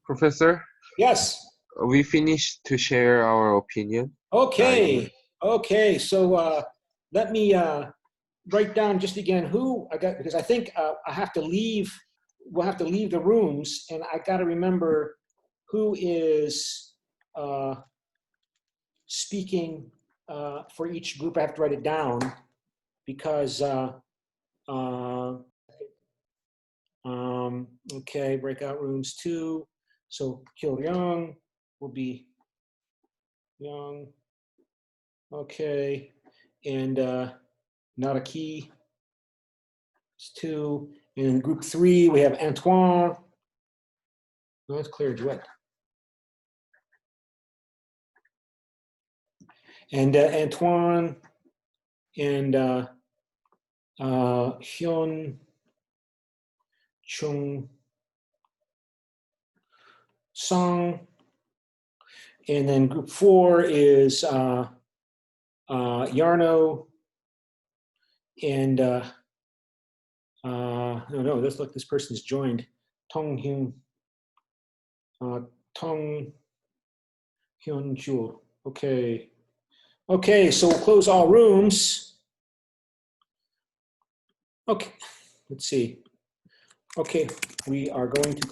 Professor, Yes. we finished to share our opinion. Okay. Okay. So let me write down just again who I got, because I think I have to leave. We'll have to leave the rooms, and I got to remember who is speaking for each group. I have to write it down because okay, breakout rooms 2. So Kil Young will be Young. Okay, and Naraki is 2. And in group 3 we have Antoine. No, that's Claire Duet. And Antoine and Hyun Chung Sung. And then group 4 is Yarno and no, let's look, this person's joined. Tong Hyun Jul. Okay. Okay, so we'll close all rooms. Okay, let's see. Okay, we are going to.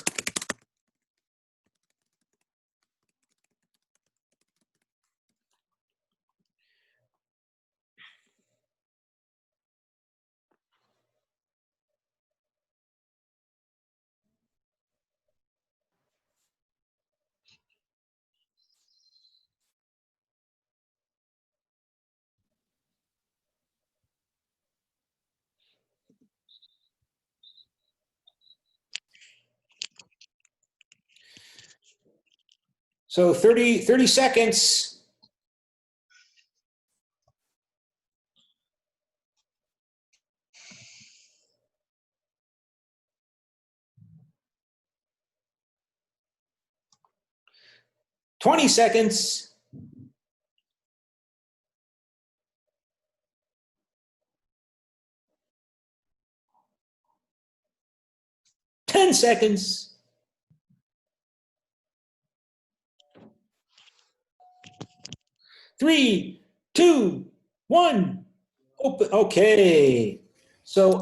So 30 seconds. Twenty seconds. Ten seconds. 3, 2, 1. Open. Okay. So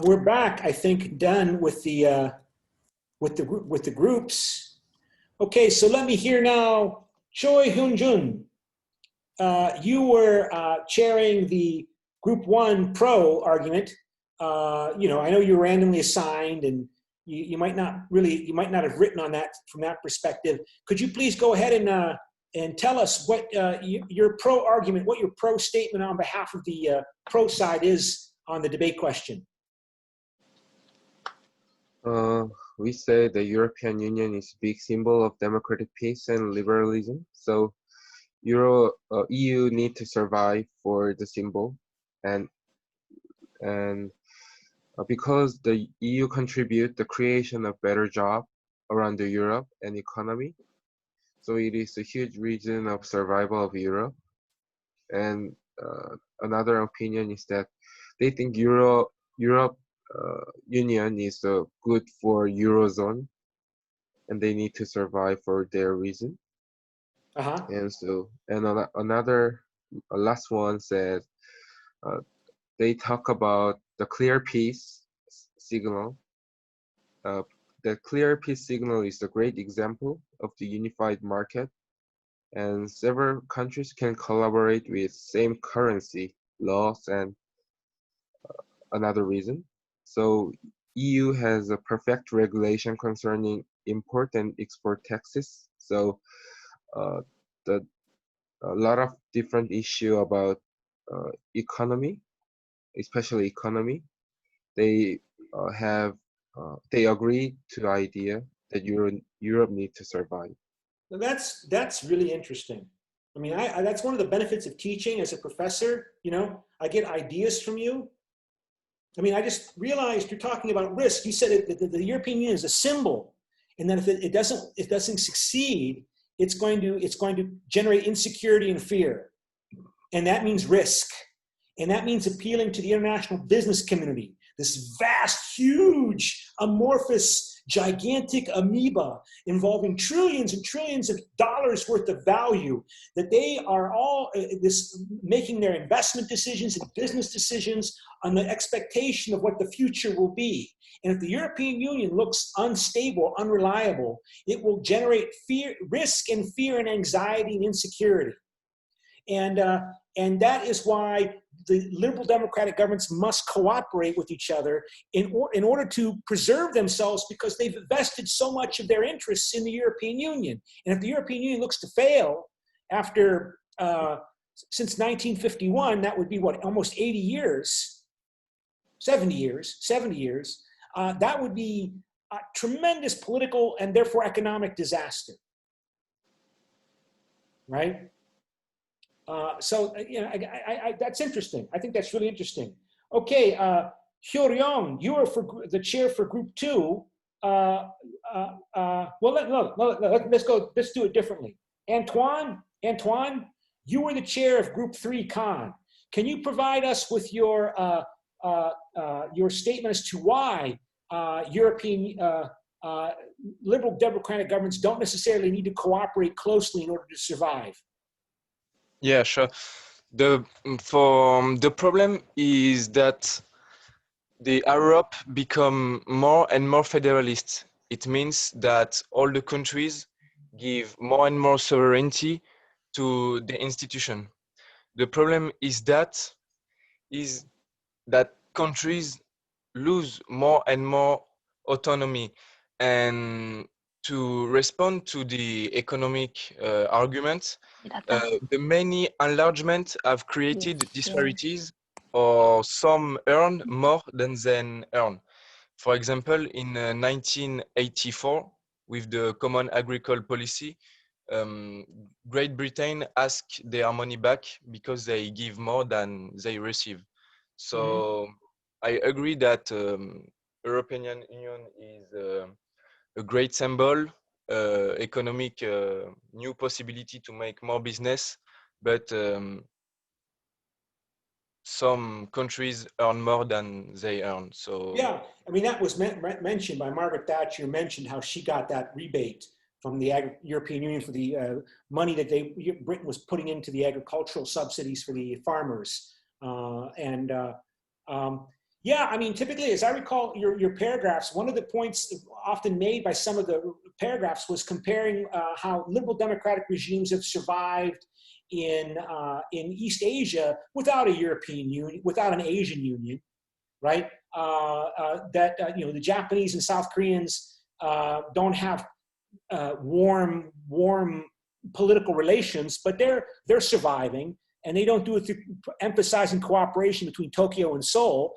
we're back. I think done with the groups. Okay. So let me hear now. Choi Hyun-jun, you were chairing the Group 1 pro argument. You know, I know you were randomly assigned, and you might not have written on that from that perspective. Could you please go ahead and tell us what your pro argument, what your pro statement on behalf of the pro side is on the debate question? We say the European Union is a big symbol of democratic peace and liberalism. So EU need to survive for the symbol, and because the EU contribute the creation of better job around the Europe and economy. So it is a huge reason of survival of Europe. And another opinion is that they think Europe Union is good for Eurozone, and they need to survive for their reason. And so, and another last one says they talk about the clear peace signal. The clear peace signal is a great example of the unified market and several countries can collaborate with same currency laws and another reason. So EU has a perfect regulation concerning import and export taxes. So the a lot of different issue about economy, especially economy. They they agree to the idea that Europe needs to survive. Well, that's really interesting. I mean, that's one of the benefits of teaching as a professor. You know, I get ideas from you. I mean, I just realized you're talking about risk. You said that the European Union is a symbol, and that if it doesn't succeed, it's going to generate insecurity and fear, and that means risk, and that means appealing to the international business community. This vast, huge, amorphous, gigantic amoeba involving trillions and trillions of dollars worth of value, that they are all making their investment decisions and business decisions on the expectation of what the future will be. And if the European Union looks unstable, unreliable, it will generate fear, risk and fear and anxiety and insecurity. And that is why the liberal democratic governments must cooperate with each other in order to preserve themselves, because they've invested so much of their interests in the European Union. And if the European Union looks to fail after, since 1951, that would be what, almost 80 years, 70 years, that would be a tremendous political and therefore economic disaster, right? So you know, that's interesting. I think that's really interesting. Okay, Hyorion, you are for the chair for Group 2. Well, let's go. Let's do it differently. Antoine, you were the chair of Group 3 Con. Can you provide us with your statement as to why European liberal democratic governments don't necessarily need to cooperate closely in order to survive? Yeah, sure. The problem is that the Europe become more and more federalist. It means that all the countries give more and more sovereignty to the institution. The problem is that countries lose more and more autonomy, and to respond to the economic arguments, the many enlargements have created disparities, or some earn more than they earn. For example, in 1984, with the Common Agricultural Policy, Great Britain asked their money back because they give more than they receive. So I agree that European Union is a great symbol, economic new possibility to make more business, but some countries earn more than they earn. So yeah, I mean, that was mentioned by Margaret Thatcher. Mentioned how she got that rebate from the European Union for the money that Britain was putting into the agricultural subsidies for the farmers. Yeah, I mean, typically, as I recall your paragraphs, one of the points often made by some of the paragraphs was comparing how liberal democratic regimes have survived in East Asia without a European Union, without an Asian Union, right? You know, the Japanese and South Koreans don't have warm political relations, but they're surviving, and they don't do it through emphasizing cooperation between Tokyo and Seoul.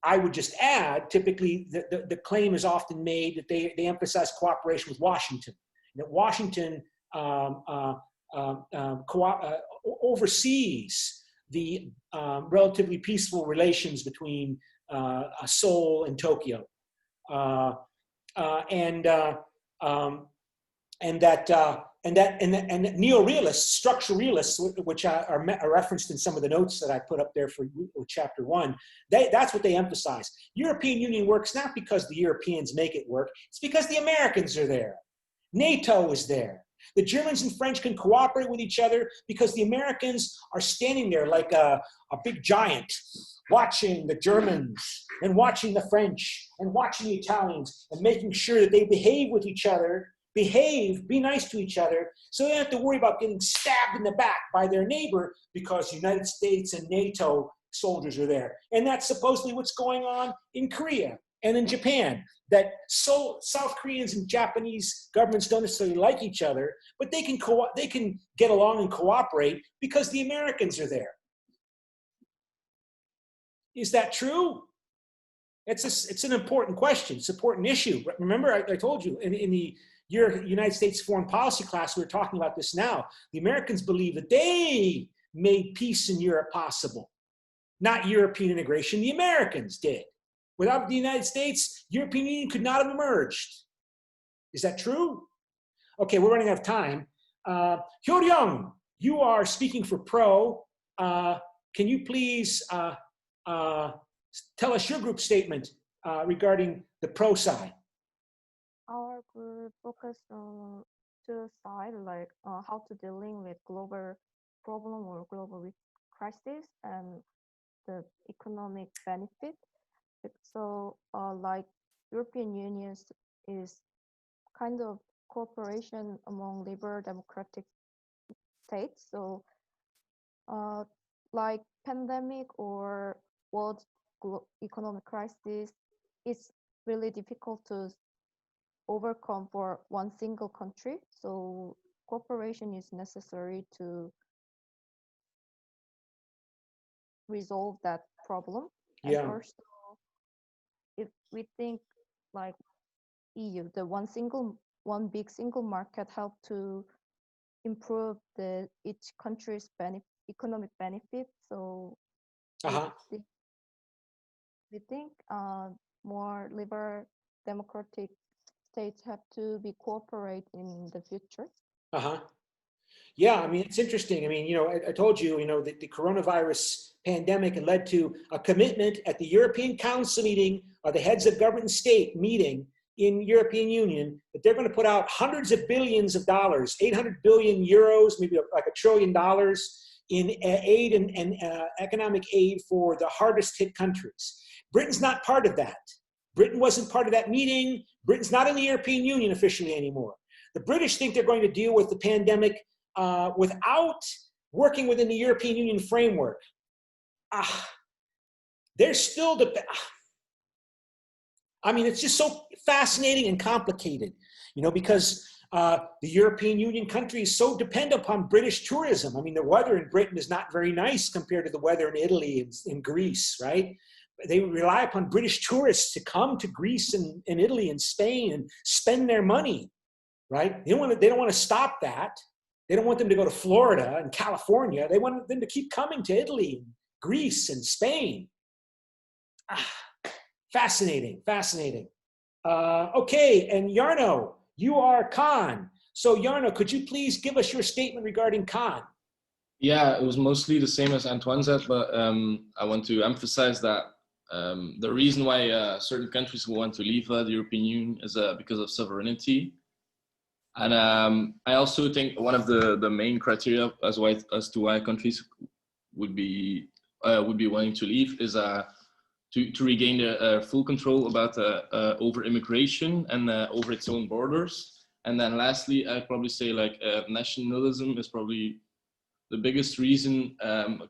I would just add, typically, the claim is often made that they emphasize cooperation with Washington. That Washington oversees the relatively peaceful relations between Seoul and Tokyo, and neo-realists, structural realists, which are referenced in some of the notes that I put up there for chapter 1, that's what they emphasize. European Union works not because the Europeans make it work, it's because the Americans are there. NATO is there. The Germans and French can cooperate with each other because the Americans are standing there like a big giant, watching the Germans and watching the French and watching the Italians and making sure that they behave with each other behave, be nice to each other, so they don't have to worry about getting stabbed in the back by their neighbor because the United States and NATO soldiers are there. And that's supposedly what's going on in Korea and in Japan, that South Koreans and Japanese governments don't necessarily like each other, but they can get along and cooperate because the Americans are there. Is that true? It's an important question. It's an important issue. Remember, I told you in the United States foreign policy class, we were talking about this now. The Americans believe that they made peace in Europe possible, not European integration. The Americans did. Without the United States, European Union could not have emerged. Is that true? Okay, we're running out of time. Hyo-ryung, you are speaking for PRO. Can you please tell us your group statement regarding the PRO side? Our group focused on two sides, like how to dealing with global problem or global crisis and the economic benefit. So like European Union is kind of cooperation among liberal democratic states. So like pandemic or world economic crisis, it's really difficult to overcome for one single country. So cooperation is necessary to resolve that problem. Yeah. And also, if we think like EU, the one big single market help to improve each country's economic benefit. So we think more liberal democratic states have to be cooperate in the future. Yeah, I mean, it's interesting. I mean, you know, I told you, you know, that the coronavirus pandemic had led to a commitment at the European Council meeting, or the heads of government and state meeting in European Union, that they're going to put out hundreds of billions of dollars, 800 billion euros, maybe like $1 trillion in aid and economic aid for the hardest hit countries. Britain's not part of that. Britain wasn't part of that meeting. Britain's not in the European Union officially anymore. The British think they're going to deal with the pandemic without working within the European Union framework. They're still I mean, it's just so fascinating and complicated, you know, because the European Union countries so depend upon British tourism. I mean, the weather in Britain is not very nice compared to the weather in Italy and in Greece, right? They rely upon British tourists to come to Greece and Italy and Spain and spend their money, right? They don't want to stop that. They don't want them to go to Florida and California. They want them to keep coming to Italy, and Greece, and Spain. Fascinating, fascinating. Okay, and Jarno, you are Khan. So Jarno, could you please give us your statement regarding Khan? Yeah, it was mostly the same as Antoine said, but I want to emphasize that the reason why certain countries want to leave the European Union is because of sovereignty. And I also think one of the main criteria as to why countries would be wanting to leave is to regain the full control about over immigration and over its own borders. And then lastly, I'd probably say like nationalism is probably the biggest reason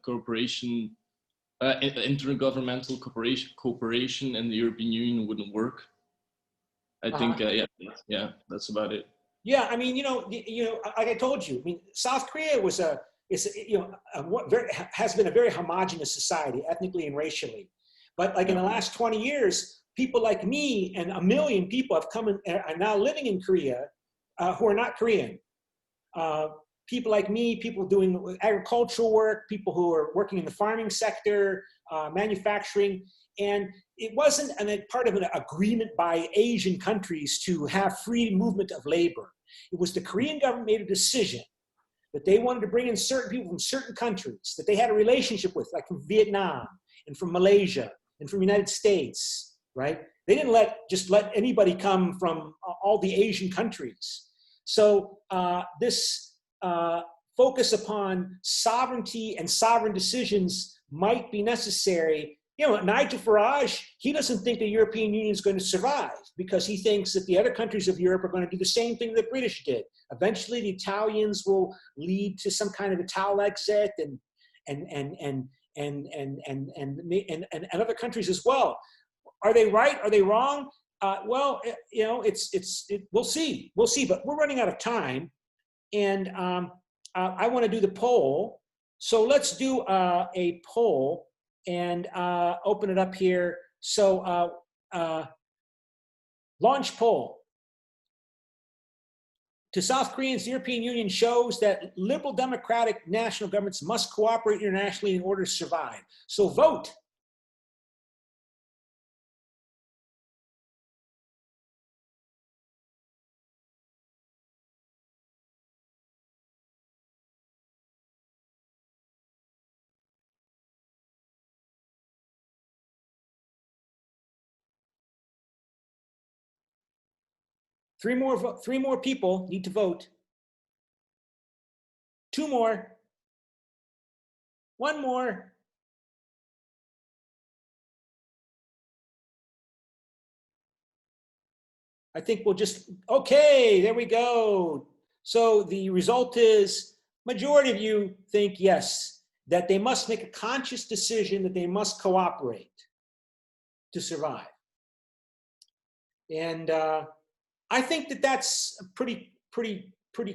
cooperation, intergovernmental cooperation in the European Union wouldn't work. I think, yeah, that's about it. Yeah, I mean, you know, like I told you, I mean, South Korea has been a very homogenous society, ethnically and racially. But like in the last 20 years, people like me and a million people have come and are now living in Korea who are not Korean. People like me, people doing agricultural work, people who are working in the farming sector, manufacturing. And it wasn't part of an agreement by Asian countries to have free movement of labor. It was the Korean government made a decision that they wanted to bring in certain people from certain countries that they had a relationship with, like from Vietnam and from Malaysia and from the United States, right? They didn't just let anybody come from all the Asian countries. So this focus upon sovereignty and sovereign decisions might be necessary You know, Nigel Farage, he doesn't think the European Union is going to survive because he thinks that the other countries of Europe are going to do the same thing the British did. Eventually, the Italians will lead to some kind of Ital exit, and other countries as well. Are they right? Are they wrong? Well, you know, we'll see. We'll see. But we're running out of time, and I want to do the poll. So let's do a poll and open it up here. So launch poll. To South Koreans, the European Union shows that liberal democratic national governments must cooperate internationally in order to survive. So vote. Three more people need to vote. 2 more. 1 more. I think we'll just, okay, there we go. So the result is, majority of you think yes, that they must make a conscious decision that they must cooperate to survive. And I think that that's pretty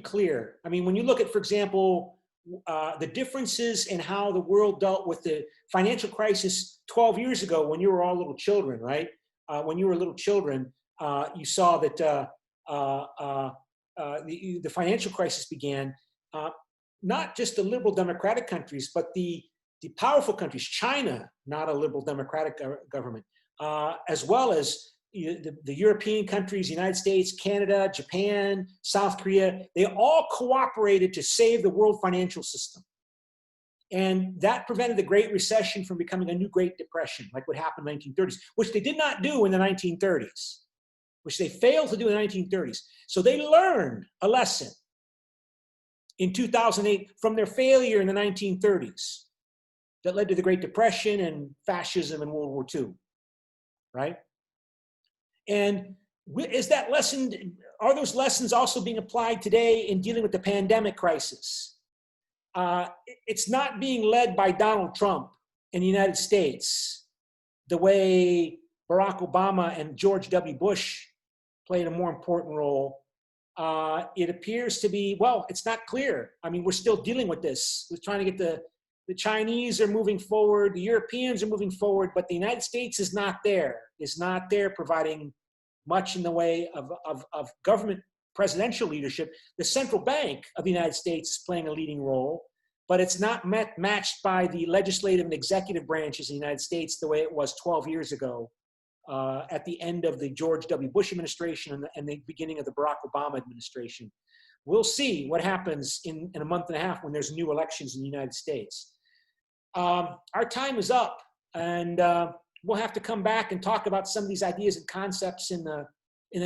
clear. I mean, when you look at, for example, the differences in how the world dealt with the financial crisis 12 years ago when you were all little children, right? When you were little children, you saw that the financial crisis began, not just the liberal democratic countries, but the powerful countries, China, not a liberal democratic government, as well as the European countries, United States, Canada, Japan, South Korea, they all cooperated to save the world financial system. And that prevented the Great Recession from becoming a new Great Depression, like what happened in the 1930s, which they did not do in the 1930s, which they failed to do in the 1930s. So they learned a lesson in 2008 from their failure in the 1930s that led to the Great Depression and fascism and World War II, right? And is that lesson, are those lessons also being applied today in dealing with the pandemic crisis? It's not being led by Donald Trump in the United States the way Barack Obama and George W. Bush played a more important role. It appears to be, well, it's not clear. I mean, we're still dealing with this. We're trying to get the Chinese are moving forward, the Europeans are moving forward, but the United States is not there providing much in the way of government presidential leadership. The central bank of the United States is playing a leading role, but it's not matched by the legislative and executive branches in the United States the way it was 12 years ago at the end of the George W. Bush administration and the beginning of the Barack Obama administration. We'll see what happens in a month and a half when there's new elections in the United States. Our time is up, and we'll have to come back and talk about some of these ideas and concepts in the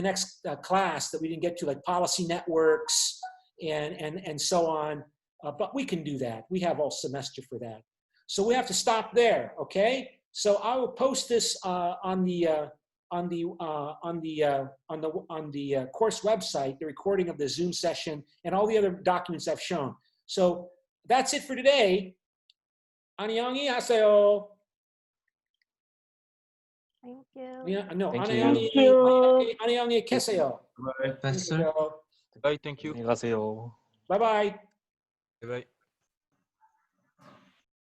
next class that we didn't get to, like policy networks and so on. But we can do that. We have all semester for that. So we have to stop there, okay? So I will post this on the course website, the recording of the Zoom session and all the other documents I've shown. So that's it for today. 안녕히 하세요. Thank you. No, Thank 안녕히 계세요. Professor. Bye, thank you. 안녕히 가세요. Bye bye. Bye.